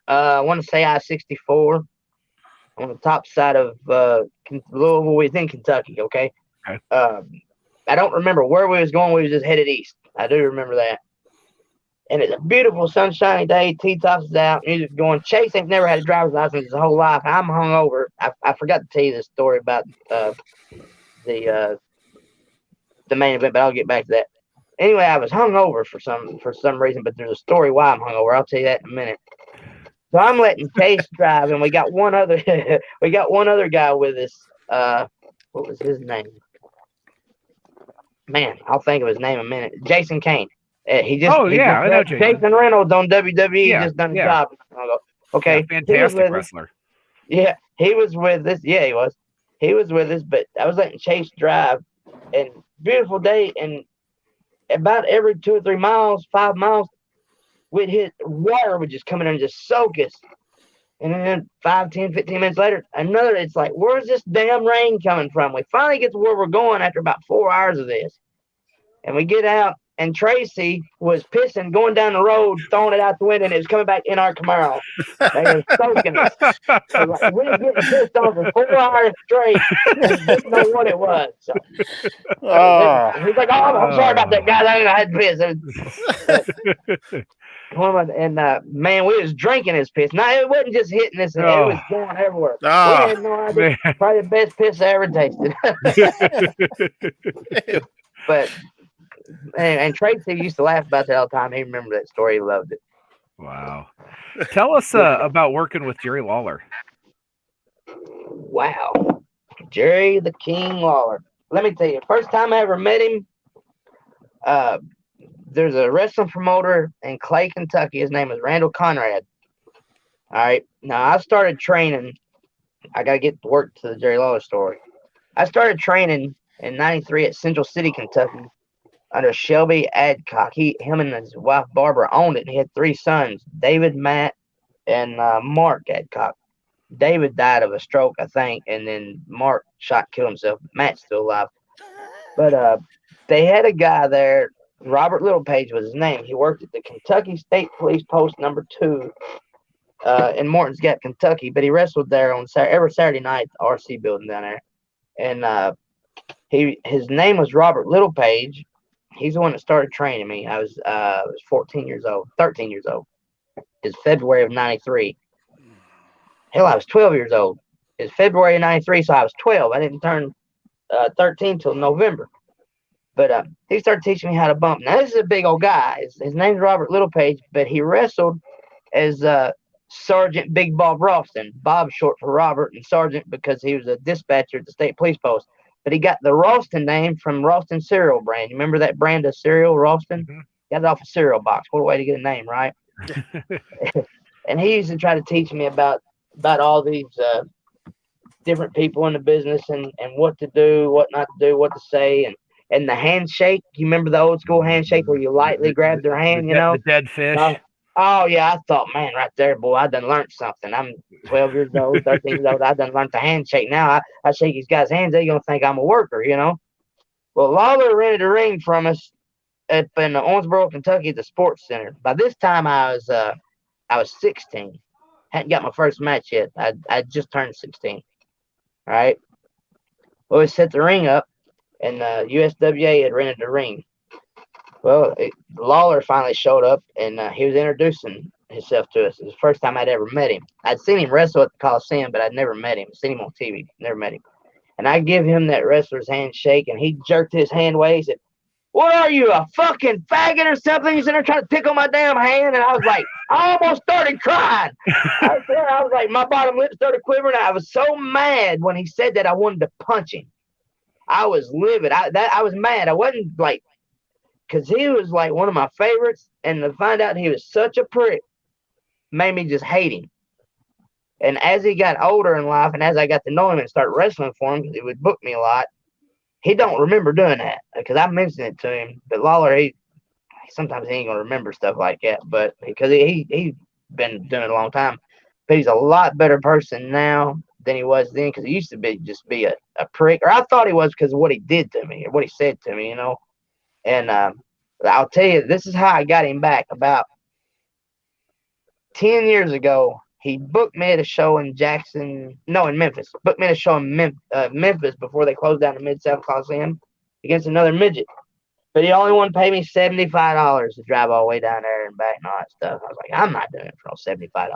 I want to say I-64 on the top side of Louisville. We was in Kentucky, okay? I don't remember where we was going. We was just headed east. I do remember that. And it's a beautiful sunshiny day. T-tops is out. Music's going. Chase ain't never had a driver's license his whole life. I'm hungover. I forgot to tell you this story about the main event, but I'll get back to that. Anyway, I was hungover for some reason, but there's a story why I'm hungover. I'll tell you that in a minute. So I'm letting Chase drive, and we got one other guy with us. What was his name? Man, I'll think of his name in a minute. Jason Kane. He just I know Jason Reynolds on WWE just done his job. Okay, fantastic wrestler. Yeah, he was with us. Yeah, he was with us. But I was letting Chase drive, and beautiful day, and about every 2 or 3 miles, 5 miles, we'd hit water would just come in and just soak us. And then 5, 10, 15 minutes later, it's like, where's this damn rain coming from? We finally get to where we're going after about 4 hours of this. And we get out, and Tracy was pissing, going down the road, throwing it out the window, and it was coming back in our Camaro. They were soaking us. So like, we were getting pissed off for 4 hours straight and didn't know what it was. So, he's like, oh, I'm sorry about that, guys. I had piss. And man, we was drinking his piss. Now it wasn't just hitting us; it was going everywhere. We had no idea. Probably the best piss I ever tasted. But and Tracy used to laugh about that all the time. He remembered that story. He loved it. Wow. Tell us about working with Jerry Lawler. Wow, Jerry the King Lawler. Let me tell you, first time I ever met him. There's a wrestling promoter in Clay, Kentucky. His name is Randall Conrad. All right. Now, I started training. I got to get to work to the Jerry Lawler story. I started training in 93 at Central City, Kentucky under Shelby Adcock. Him and his wife, Barbara, owned it. And he had 3 sons, David, Matt, and Mark Adcock. David died of a stroke, I think, and then Mark killed himself. Matt's still alive. But they had a guy there. Robert Littlepage was his name. He worked at the Kentucky State Police Post number 2 in Morton's Gap, Kentucky. But he wrestled there on every Saturday night at the RC building down there. And his name was Robert Littlepage. He's the one that started training me. I was 13 years old. It's February of 93. Hell, I was 12 years old. It's February of 93, so I was 12. I didn't turn 13 till November. But he started teaching me how to bump. Now, this is a big old guy. His name's Robert Littlepage, but he wrestled as Sergeant Big Bob Ralston. Bob short for Robert, and Sergeant because he was a dispatcher at the state police post. But he got the Ralston name from Ralston cereal brand. You remember that brand of cereal, Ralston? Mm-hmm. Got it off a cereal box. What a way to get a name, right? And he used to try to teach me about all these different people in the business and what to do, what not to do, what to say, and the handshake. You remember the old school handshake where you lightly grab their hand, the dead fish? Oh, yeah. I thought, man, right there, boy, I done learned something. I'm 12 years old, 13 years old. I done learned the handshake. Now I shake these guys' hands. They're going to think I'm a worker, you know. Well, Lawler rented a ring from us up in Owensboro, Kentucky at the Sports Center. By this time, I was 16. Hadn't got my first match yet. I just turned 16. All right. Well, we set the ring up, and USWA had rented the ring. Well, Lawler finally showed up, and he was introducing himself to us. It was the first time I'd ever met him. I'd seen him wrestle at the Coliseum, but I'd never met him. Seen him on TV, never met him. And I give him that wrestler's handshake, and he jerked his hand away. He said, "What are you, a fucking faggot or something?" He's in there trying to tickle my damn hand, and I was like, I almost started crying. I was like, my bottom lip started quivering. I was so mad when he said that I wanted to punch him. I was livid. I was mad. I wasn't like, because he was like one of my favorites, and to find out he was such a prick made me just hate him. And as he got older in life, and as I got to know him and start wrestling for him, because he would book me a lot, he don't remember doing that, because I mentioned it to him. But Lawler, sometimes he ain't gonna remember stuff like that, but because he's been doing it a long time. But he's a lot better person now than he was then, because he used to be a prick, or I thought he was because of what he did to me or what he said to me, you know. And I'll tell you, this is how I got him back. About 10 years ago, he booked me at a show in Memphis. Booked me at a show in Memphis before they closed down the Mid-South Coliseum against another midget. But he only wanted to pay me $75 to drive all the way down there and back and all that stuff. I was like, I'm not doing it for no $75.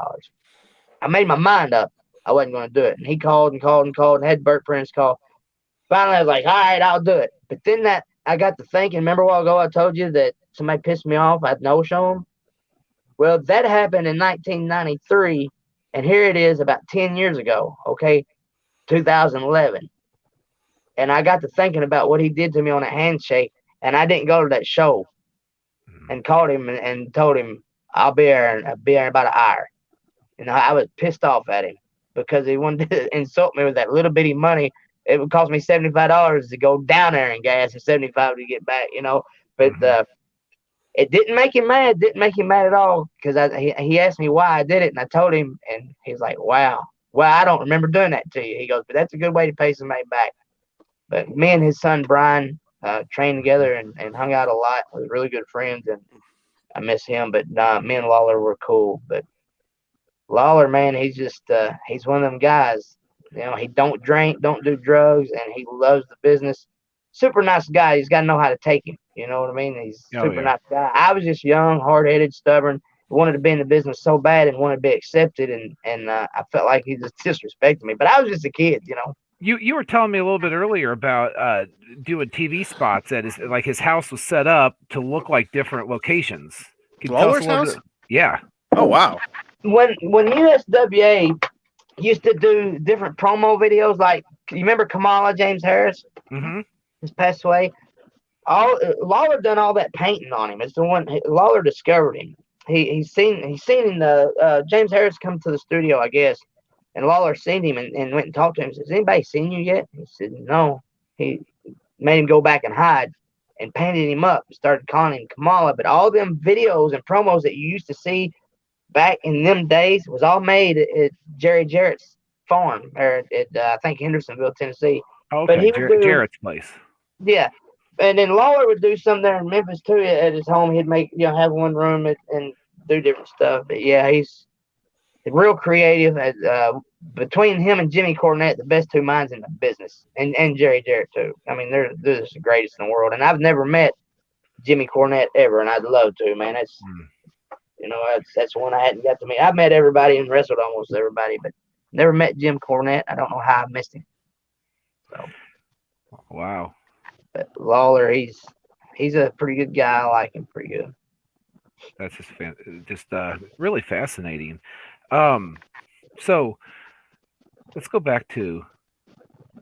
I made my mind up. I wasn't going to do it. And he called and had Burt Prince call. Finally, I was like, all right, I'll do it. But then I got to thinking, remember a while ago I told you that somebody pissed me off, I'd no-show him? Well, that happened in 1993, and here it is about 10 years ago, okay, 2011. And I got to thinking about what he did to me on a handshake, and I didn't go to that show, and called him and told him, I'll be there in about an hour. And I was pissed off at him because he wanted to insult me with that little bitty money. It would cost me $75 to go down there and gas and $75 to get back, you know. But it didn't make him mad. Didn't make him mad at all because he asked me why I did it, and I told him, and he's like, "Wow, well, I don't remember doing that to you." He goes, "But that's a good way to pay somebody back." But me and his son Brian trained together and hung out a lot. We were really good friends, and I miss him. But me and Lawler were cool. But Lawler, man, he's just he's one of them guys. You know, he don't drink, don't do drugs, and he loves the business. Super nice guy. He's got to know how to take him. You know what I mean? He's super nice guy. I was just young, hard-headed, stubborn, wanted to be in the business so bad and wanted to be accepted, and I felt like he just disrespected me. But I was just a kid, you know. You were telling me a little bit earlier about doing TV spots that his house was set up to look like different locations. Lawler's house? Yeah. Oh wow. When USWA used to do different promo videos, like you remember Kamala James Harris? Mm-hmm. Just passed away. Lawler done all that painting on him. It's the one Lawler discovered him. He's seen the James Harris come to the studio, I guess, and Lawler seen him and went and talked to him. He says, "Anybody seen you yet?" He said, "No." He made him go back and hide and painted him up and started calling him Kamala. But all them videos and promos that you used to see back in them days was all made at Jerry Jarrett's farm, or at I think Hendersonville, Tennessee. Okay, but he would Jarrett's place. Yeah, and then Lawler would do something there in Memphis too at his home. He'd make have one room and do different stuff. But yeah, he's real creative. Between him and Jimmy Cornette, the best two minds in the business, and Jerry Jarrett too. I mean, they're just the greatest in the world. And I've never met Jimmy Cornette ever, and I'd love to. Man, that's that's one I hadn't got to meet. I've met everybody and wrestled almost everybody, but never met Jim Cornette. I don't know how I missed him. So, wow. But Lawler, he's a pretty good guy. I like him pretty good. That's just really fascinating. So let's go back to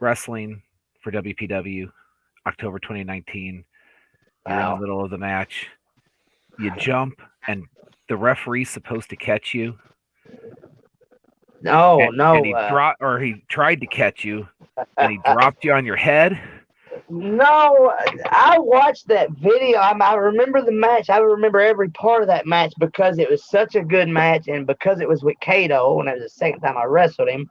wrestling for WPW, October 2019. You're in the middle of the match. You jump, and the referee's supposed to catch you. No. And he tried to catch you, and he dropped you on your head. No, I watched that video. I remember the match. I remember every part of that match because it was such a good match, and because it was with Kato, and it was the second time I wrestled him.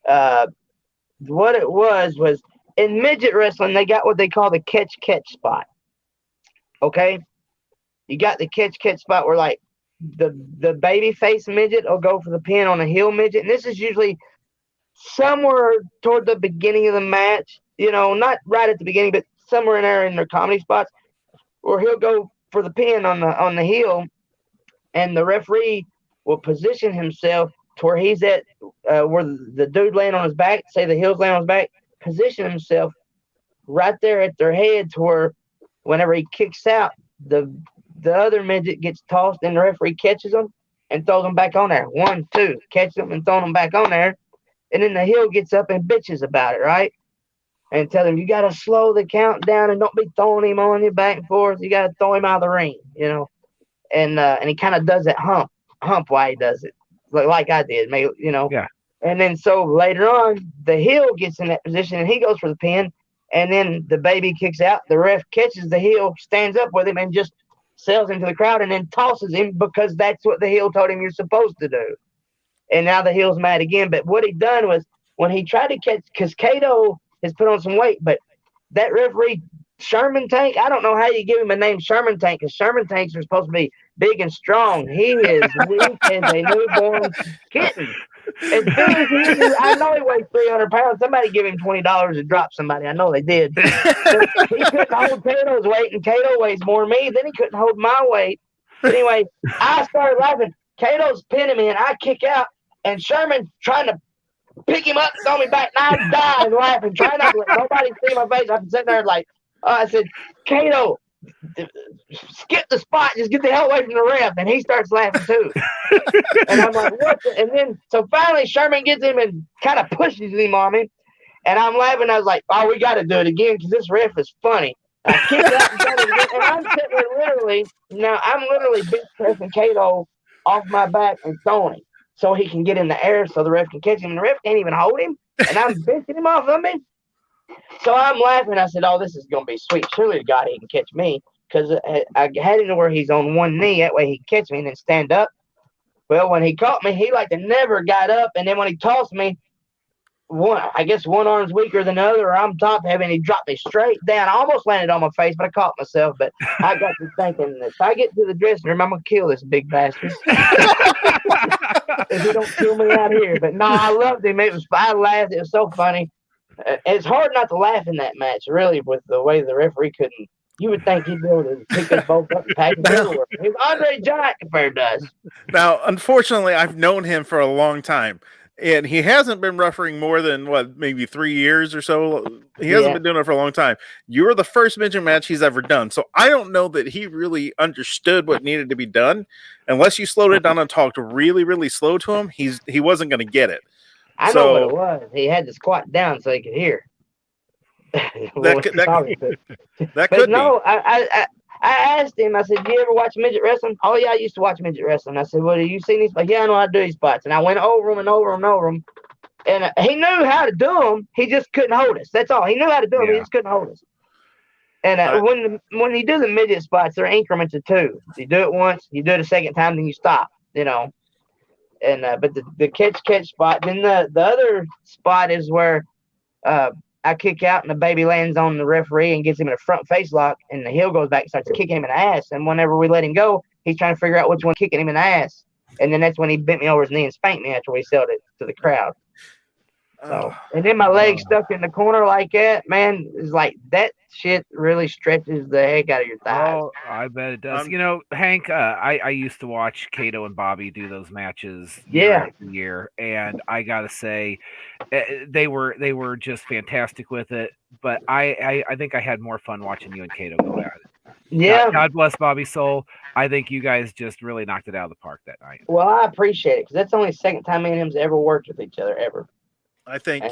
What it was in midget wrestling, they got what they call the catch spot. Okay, you got the catch spot where like the baby face midget will go for the pin on a heel midget, and this is usually somewhere toward the beginning of the match. You know, not right at the beginning, but somewhere in there in their comedy spots, where he'll go for the pin on the heel, and the referee will position himself to where he's at, where the dude laying on his back, say the heel's laying on his back, position himself right there at their head to where whenever he kicks out, the other midget gets tossed, and the referee catches him and throws him back on there. 1, 2, catches him and throws him back on there, and then the heel gets up and bitches about it, right? And tell him, you got to slow the count down and don't be throwing him on you back and forth. You got to throw him out of the ring, you know. And he kind of does that hump while he does it, like I did, maybe, you know. Yeah. And then so later on, the heel gets in that position and he goes for the pin, and then the baby kicks out. The ref catches the heel, stands up with him, and just sails into the crowd and then tosses him because that's what the heel told him you're supposed to do. And now the heel's mad again. But what he done was when he tried to catch, because Kato has put on some weight, but that referee, Sherman Tank, I don't know how you give him a name Sherman Tank, because Sherman Tanks are supposed to be big and strong. He is weak as a newborn kitten. As big as he is, I know he weighs 300 pounds. Somebody give him $20 to drop somebody. I know they did. But he couldn't hold Kato's weight, and Kato weighs more than me. Then he couldn't hold my weight. Anyway, I started laughing. Kato's pinning me, and I kick out, and Sherman's trying to pick him up and throw me back, and I died laughing, trying not to let nobody see my face. I'm sitting there like, I said, Kato, skip the spot, just get the hell away from the ref. And he starts laughing too. And I'm like, what? And then, so finally Sherman gets him and kind of pushes him on me. And I'm laughing. I was like, oh, we got to do it again because this ref is funny. I kicked out and done it again. And I'm sitting there I'm literally bench pressing Kato off my back and throwing him so he can get in the air so the ref can catch him. And the ref can't even hold him. And I'm benching him off of me. So I'm laughing. I said, oh, this is going to be sweet. Surely to God he can catch me. because I had him to where he's on one knee. That way he catch me and then stand up. Well, when he caught me, he like to never got up. And then when he tossed me, I guess one arm's weaker than the other, or I'm top heavy, and he dropped me straight down. I almost landed on my face, but I caught myself. But I got to thinking, if I get to the dressing room, I'm going to kill this big bastard. If he don't kill me out here. But no, I loved him. I laughed. It was so funny. It's hard not to laugh in that match, really, with the way the referee couldn't. You would think he'd be able to pick us both up and pack them everywhere. He's Andre Giant compared to us. Now, unfortunately, I've known him for a long time. And he hasn't been refereeing more than, maybe 3 years or so. He hasn't been doing it for a long time. You were the first midget match he's ever done. So I don't know that he really understood what needed to be done. Unless you slowed it down and talked really, really slow to him, he wasn't going to get it. I know what it was. He had to squat down so he could hear. That could be. I asked him, I said, "Do you ever watch midget wrestling?" "Oh, yeah, I used to watch midget wrestling." I said, "Well, do you see these spots?" "Yeah, I know how to do these spots." And I went over them and over them and over them. And he knew how to do them. He just couldn't hold us. That's all. He knew how to do them. He just couldn't hold us. And when you do the midget spots, they're increments of 2. You do it once, you do it a second time, then you stop, And but the catch spot, then the other spot is where I kick out and the baby lands on the referee and gets him in a front face lock, and the heel goes back and starts kicking him in the ass. And whenever we let him go, he's trying to figure out which one kicking him in the ass. And then that's when he bent me over his knee and spanked me after we sold it to the crowd. So, and then my leg stuck in the corner like that, man, is like that shit really stretches the heck out of your thighs. Oh, I bet it does. Hank, I used to watch Kato and Bobby do those matches year after year, and I gotta say, they were just fantastic with it. But I think I had more fun watching you and Kato go at it. Yeah. God bless Bobby's soul. I think you guys just really knocked it out of the park that night. Well, I appreciate it because that's only the second time me and him's ever worked with each other ever. I think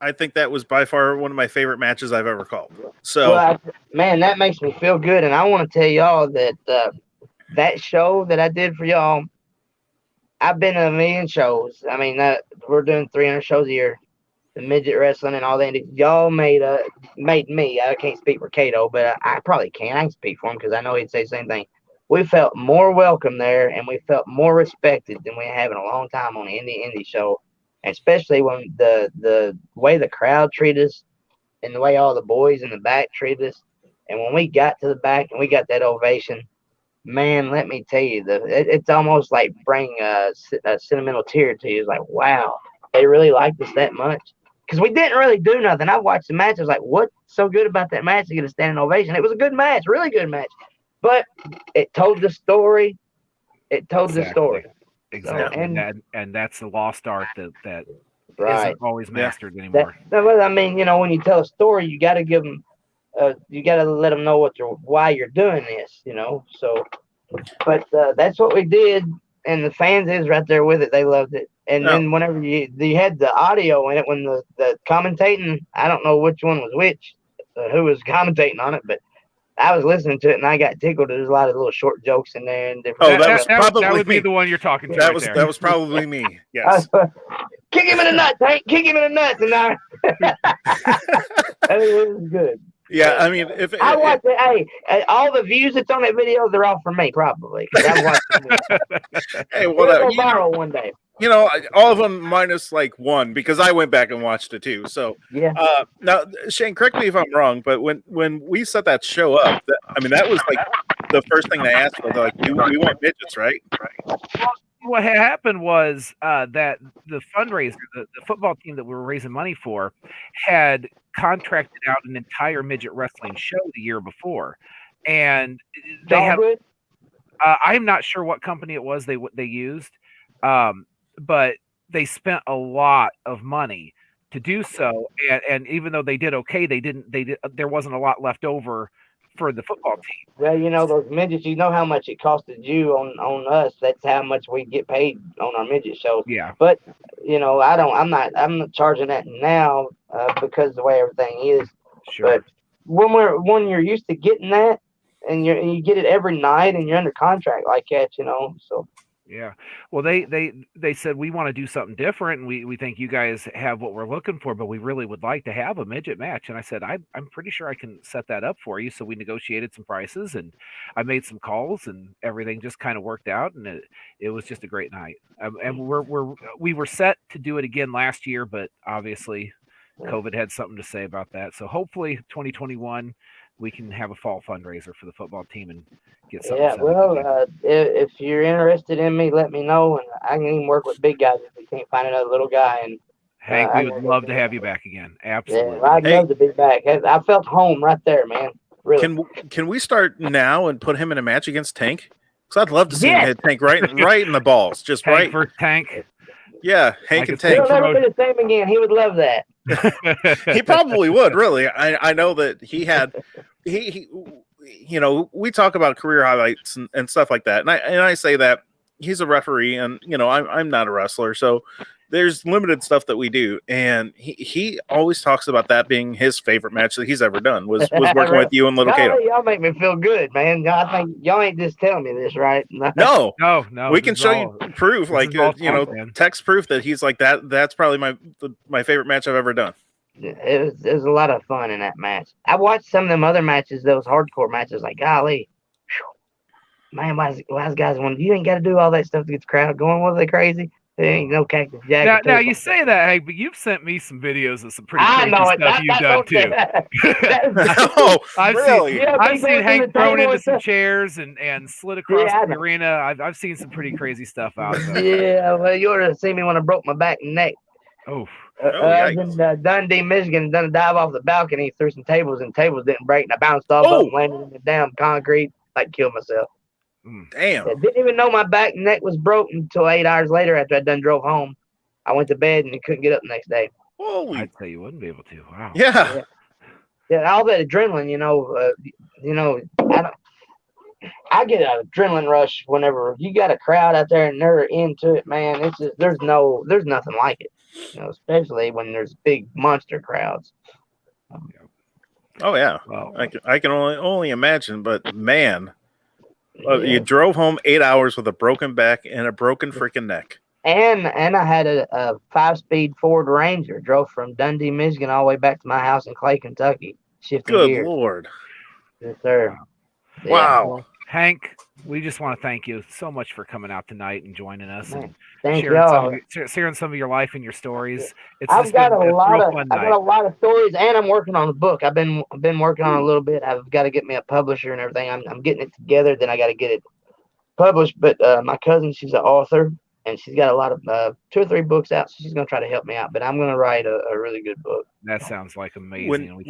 I think that was by far one of my favorite matches I've ever called. So, man, that makes me feel good, and I want to tell y'all that that show that I did for y'all, I've been to a million shows. I mean, we're doing 300 shows a year, the midget wrestling and all that. Y'all made me. I can't speak for Kato, but I probably can. I can speak for him because I know he'd say the same thing. We felt more welcome there, and we felt more respected than we have in a long time on the indie show. Especially when the way the crowd treated us and the way all the boys in the back treated us. And when we got to the back and we got that ovation, man, let me tell you, it's almost like bringing a sentimental tear to you. It's like, wow, they really liked us that much. Because we didn't really do nothing. I watched the match. I was like, what's so good about that match to get a standing ovation? It was a good match, really good match. But it told the story. The story. Exactly, so, and that's the lost art that right. isn't always mastered anymore. I mean, when you tell a story, you got to give them, you got to let them know why you're doing this, So, but that's what we did, and the fans is right there with it. They loved it. And then whenever you had the audio in it, when the commentating, I don't know which one was which, who was commentating on it, but I was listening to it and I got tickled. There's a lot of little short jokes in there and different. That would be the one you're talking to. That was probably me. Yes. Kick him in the nuts, Hank. Kick him in the nuts, and it was good. Yeah, I mean, if I watch it, hey, all the views that's on that video, they're all from me, probably. I'm watching hey, well, viral one day. All of them minus like one because I went back and watched it too. So yeah. Now, Shane, correct me if I'm wrong, but when we set that show up, that was like the first thing they asked for. They're like, we want midgets, right? What had happened was that the fundraiser, the football team that we were raising money for, had contracted out an entire midget wrestling show the year before, and they had. I'm not sure what company it was they used. But they spent a lot of money to do so, and even though they did okay, there wasn't a lot left over for the football team. Well, those midgets, how much it costed you on us. That's how much we get paid on our midget shows. Yeah. But I'm not charging that now because of the way everything is. Sure. But when you're used to getting that, and you get it every night, and you're under contract like that, so. Yeah. Well, they said we want to do something different, and we think you guys have what we're looking for, but we really would like to have a midget match. And I said I'm pretty sure I can set that up for you. So we negotiated some prices, and I made some calls, and everything just kind of worked out, and it was just a great night. And we were set to do it again last year, but obviously COVID had something to say about that. So hopefully 2021 we can have a fall fundraiser for the football team and get something Yeah, set up well, again. if you're interested in me, let me know, and I can even work with big guys if we can't find another little guy. And Hank, I we can would work with love to big have you guys. back again. Yeah, Absolutely. I'd Hey, love to be back. I felt home right there, man. Really. can we start now and put him in a match against Tank? Because I'd love to see him Yes. hit Tank right in the balls, just Tank right. versus Tank. Yeah, I Hank could and see He'll Tank. never be the same again. He would love that. He probably would. Really, I know that he you know, we talk about career highlights and stuff like that, and I say that he's a referee, and you know, I'm not a wrestler, so there's limited stuff that we do, and he always talks about that being his favorite match that he's ever done was working with you and Little Kato. Golly, y'all make me feel good, man. I think y'all ain't just telling me this, right? No, No, we this can is show all- you proof, this like is all you know, truth, man. text proof that he's like that. That's probably my favorite match I've ever done. It was a lot of fun in that match. I watched some of them other matches, those hardcore matches. Like, golly, man, why guys want you ain't got to do all that stuff to get the crowd going? Was they crazy? There ain't no Cactus Jack. Now you say that, Hank, but you've sent me some videos of some pretty I crazy know it. stuff you've done too. Oh, I've really? seen I've people seen through Hank the thrown table into and some stuff. chairs and slid across Yeah, I the know. arena. I've seen some pretty crazy stuff out there. Yeah, well, you ought to have seen me when I broke my back and neck. Oh, I was in Dundee, Michigan, done a dive off the balcony through some tables, and tables didn't break, and I bounced off Oh. up and landed in the damn concrete, like killed myself. Damn. I didn't even know my back and neck was broken until 8 hours later after I done drove home. I went to bed and couldn't get up the next day. Holy. I'd say you wouldn't be able to. Wow. Yeah. Yeah, all that adrenaline, I get an adrenaline rush whenever you got a crowd out there and they're into it, man. It's just there's nothing like it, especially when there's big monster crowds. Oh yeah. Well, I can only imagine, but man, Yeah. you drove home 8 hours with a broken back and a broken freaking neck. And I had a 5-speed Ford Ranger, drove from Dundee, Michigan, all the way back to my house in Clay, Kentucky, shifting Good gears. Lord. Yes, sir. Wow. Hank, we just want to thank you so much for coming out tonight and joining us and Thank sharing y'all. sharing some of your life and your stories. I've got a lot night. of stories, and I'm working on a book. I've been working on it a little bit. I've got to get me a publisher and everything. I'm getting it together. Then I got to get it published. But my cousin, she's an author, and she's got a lot of 2 or 3 books out. So she's gonna try to help me out. But I'm gonna write a really good book. That sounds like amazing.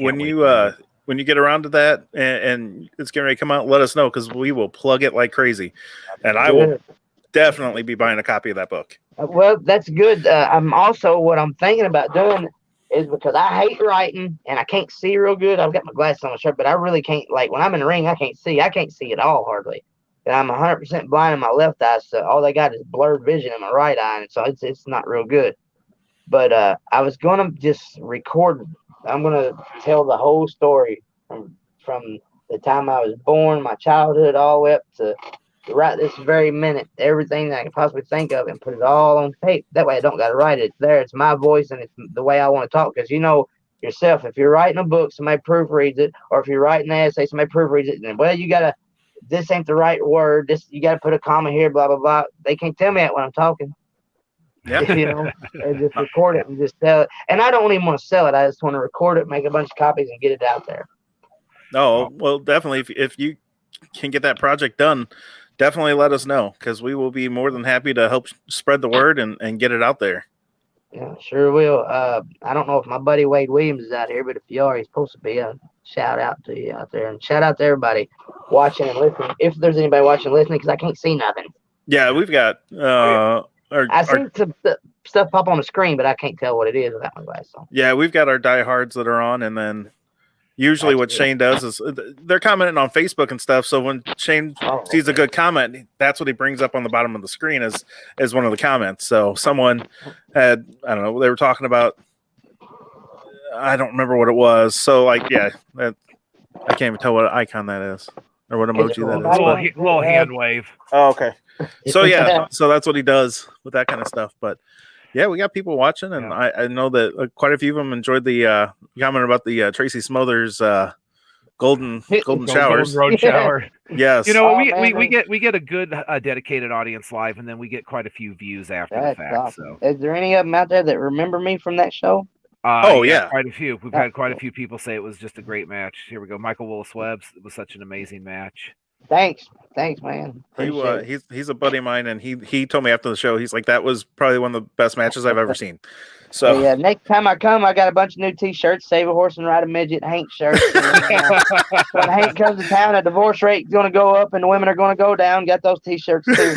When you get around to that and it's getting ready to come out, let us know because we will plug it like crazy, and I will definitely be buying a copy of that book. Well, that's good. I'm also what I'm thinking about doing is because I hate writing and I can't see real good. I've got my glasses on my shirt, but I really can't. Like when I'm in the ring, I can't see. I can't see at all hardly. And I'm 100% blind in my left eye, so all they got is blurred vision in my right eye, and so it's not real good. But I was gonna just record. I'm gonna tell the whole story from the time I was born, my childhood, all the way up to right this very minute, everything that I can possibly think of, and put it all on tape. That way I don't got to write it. It's there. It's my voice, and it's the way I want to talk. Because yourself, if you're writing a book, somebody proofreads it, or if you're writing an essay, somebody proofreads it. And well, you gotta. This ain't the right word. You gotta put a comma here. Blah blah blah. They can't tell me that when I'm talking. Yeah. And just record it and just sell it. And I don't even want to sell it. I just want to record it, make a bunch of copies, and get it out there. No, well, definitely. If you can get that project done, definitely let us know because we will be more than happy to help spread the word and get it out there. Yeah, sure will. I don't know if my buddy Wade Williams is out here, but if you are, he's supposed to be. A shout out to you out there, and shout out to everybody watching and listening. If there's anybody watching and listening, because I can't see nothing. Yeah, we've got. I see some stuff pop on the screen, but I can't tell what it is without my glasses on. Yeah, we've got our diehards that are on, and then usually what Shane does is they're commenting on Facebook and stuff. So when Shane sees a good comment, that's what he brings up on the bottom of the screen as one of the comments. So someone had, I don't know, they were talking about, I don't remember what it was. So like, yeah, I can't even tell what icon that is. or what emoji that is. Little hand wave. Oh, okay. So yeah, so that's what he does with that kind of stuff. But yeah, we got people watching, and I know that quite a few of them enjoyed the comment about the Tracy Smothers golden showers. Golden road shower. Yes. You know, we get a good dedicated audience live, and then we get quite a few views after the fact. Awesome. So, is there any of them out there that remember me from that show? Yeah, quite a few. We've had quite a few people say it was just a great match. Here we go, Michael Willis-Webbs. It was such an amazing match. Thanks, man. He's a buddy of mine, and he told me after the show, he's like, that was probably one of the best matches I've ever seen. So yeah, next time I come, I got a bunch of new T-shirts. Save a horse and ride a midget. Hank shirts. When Hank comes to town, the divorce rate is going to go up, and the women are going to go down. Got those T-shirts too.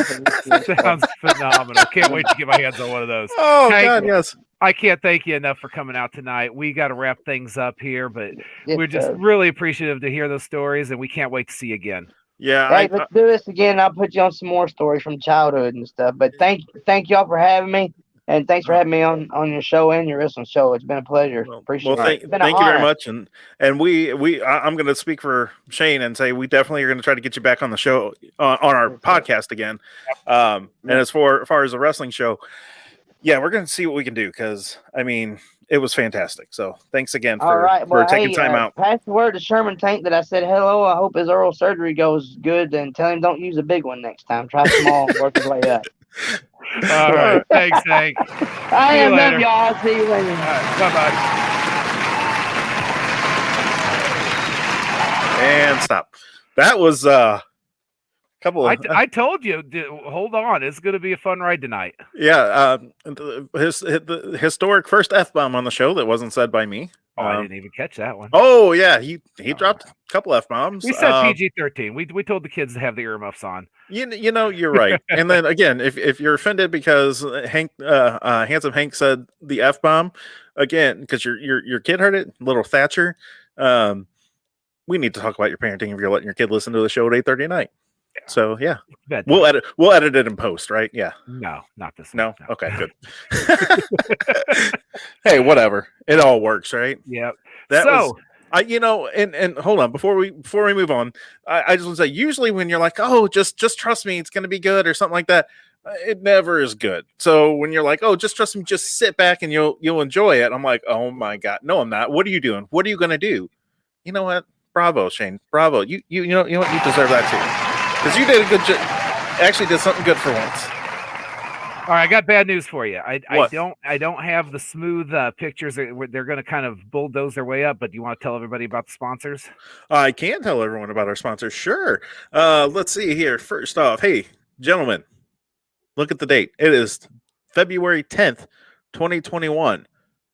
Sounds phenomenal. Can't wait to get my hands on one of those. Oh, Hank, God, yes. I can't thank you enough for coming out tonight. We got to wrap things up here, but yes, we're just really appreciative to hear those stories, and we can't wait to see you again. Yeah, hey, let's do this again. I'll put you on some more stories from childhood and stuff. But thank y'all for having me, and thanks for having me on your show and your wrestling show. It's been a pleasure. Appreciate it. Thank you very much. And I'm going to speak for Shane and say we definitely are going to try to get you back on the show on our podcast again. And as far as a wrestling show, yeah, we're going to see what we can do because I mean it was fantastic. So thanks again for taking time out. Pass the word to Sherman Tank that I said hello. I hope his oral surgery goes good, and tell him don't use a big one next time. Try small and work his way up. All right. Thanks, Hank. I love y'all. See you later. Bye-bye. And stop. That was couple of, I told you, hold on. It's going to be a fun ride tonight. Yeah. The historic first F-bomb on the show that wasn't said by me. Oh, I didn't even catch that one. Oh, yeah. He dropped a couple F-bombs. We said PG-13. We told the kids to have the earmuffs on. You know, you're right. And then again, if you're offended because Handsome Hank said the F-bomb, again, because your kid heard it, little Thatcher, we need to talk about your parenting if you're letting your kid listen to the show at 8:30 at night. Yeah. So yeah, we'll edit it in post, right? Yeah. No, not this one. No? Okay, good. Hey, whatever. It all works, right? Yeah. And hold on, before we move on, I just want to say, usually when you're like, oh, just trust me, it's gonna be good or something like that, it never is good. So when you're like, oh, just trust me, just sit back and you'll enjoy it. I'm like, oh my God, no, I'm not. What are you doing? What are you gonna do? You know what? Bravo, Shane. Bravo. You know what? You deserve that too. Because you did a good job. Actually did something good for once. All right, I got bad news for you. I don't have the smooth pictures. They're going to kind of bulldoze their way up. But do you want to tell everybody about the sponsors? I can tell everyone about our sponsors. Sure. Let's see here. First off, hey, gentlemen, look at the date. It is February 10th, 2021.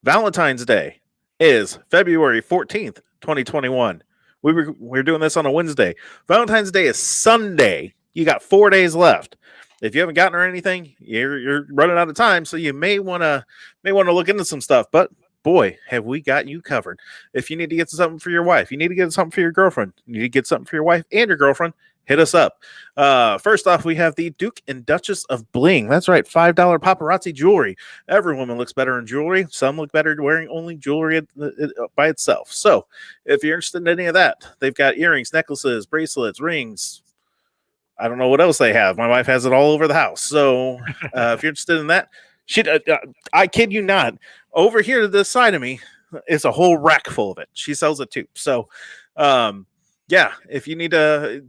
Valentine's Day is February 14th, 2021. We're doing this on a Wednesday. Valentine's Day is Sunday. You got 4 days left. If you haven't gotten her anything, you're running out of time, so you may want to look into some stuff. But boy, have we got you covered. If you need to get something for your wife, you need to get something for your girlfriend, you need to get something for your wife and your girlfriend, hit us up. First off, we have the Duke and Duchess of Bling. That's right, $5 paparazzi jewelry. Every woman looks better in jewelry. Some look better wearing only jewelry by itself. So if you're interested in any of that, they've got earrings, necklaces, bracelets, rings. I don't know what else they have. My wife has it all over the house. So if you're interested in that, I kid you not, over here to this side of me is a whole rack full of it. She sells it too. So yeah, if you need to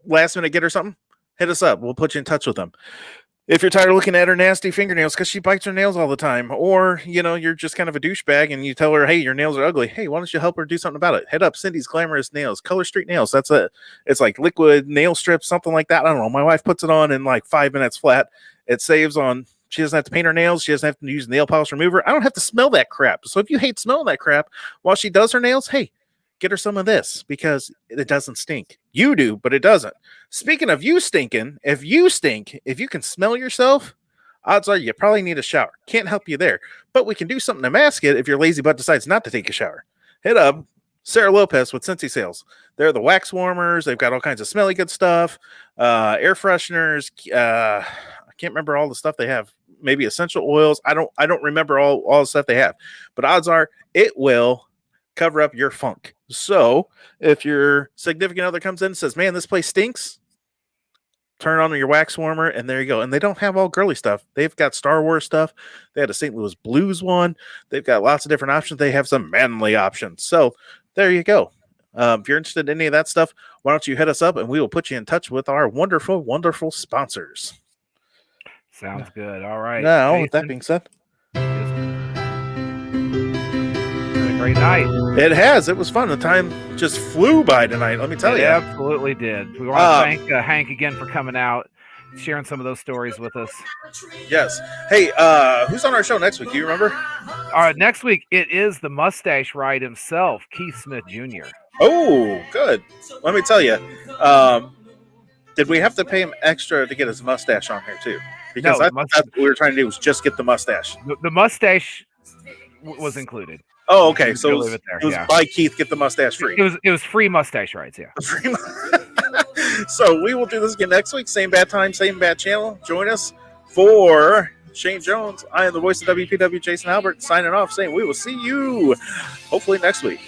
last minute get her something, hit us up. We'll put you in touch with them. If you're tired of looking at her nasty fingernails because she bites her nails all the time, or you're just kind of a douchebag and you tell her, hey, your nails are ugly. Hey, why don't you help her do something about it? Hit up Cindy's Glamorous Nails, Color Street Nails. It's like liquid nail strips, something like that. I don't know. My wife puts it on in like 5 minutes flat. It saves on. She doesn't have to paint her nails. She doesn't have to use nail polish remover. I don't have to smell that crap. So if you hate smelling that crap while she does her nails, hey, get her some of this because it doesn't stink. You do, but it doesn't. Speaking of you stinking, if you stink, if you can smell yourself, odds are you probably need a shower. Can't help you there, but we can do something to mask it if your lazy butt decides not to take a shower. Hit up Sarah Lopez with Scentsy Sales. They're the wax warmers. They've got all kinds of smelly good stuff, air fresheners. I can't remember all the stuff they have. Maybe essential oils. I don't remember all the stuff they have, but odds are it will cover up your funk. So if your significant other comes in and says, man, this place stinks, turn on your wax warmer, and there you go. And they don't have all girly stuff. They've got Star Wars stuff. They had a St. Louis Blues one. They've got lots of different options. They have some manly options. So there you go. If you're interested in any of that stuff, why don't you hit us up and we will put you in touch with our wonderful, wonderful sponsors. Sounds good. All right. Now, Jason, with that being said, it's been a great night. it has. It was fun. The time just flew by tonight. Let me tell It you. absolutely did. We want to thank Hank again for coming out, sharing some of those stories with us. Yes. Hey, who's on our show next week? Do you remember? All right, next week it is the mustache ride himself, Keith Smith Jr. Oh, good. Let me tell you. Did we have to pay him extra to get his mustache on here too? Because No, that's what we were trying to do was just get the mustache. The mustache was included. Oh, okay. So Leave it there, it was yeah. by Keith, get the mustache free. It was free mustache rides, yeah. Free So we will do this again next week. Same bad time, same bad channel. Join us for Shane Jones. I am the voice of WPW, Jason Albert, signing off, saying we will see you hopefully next week.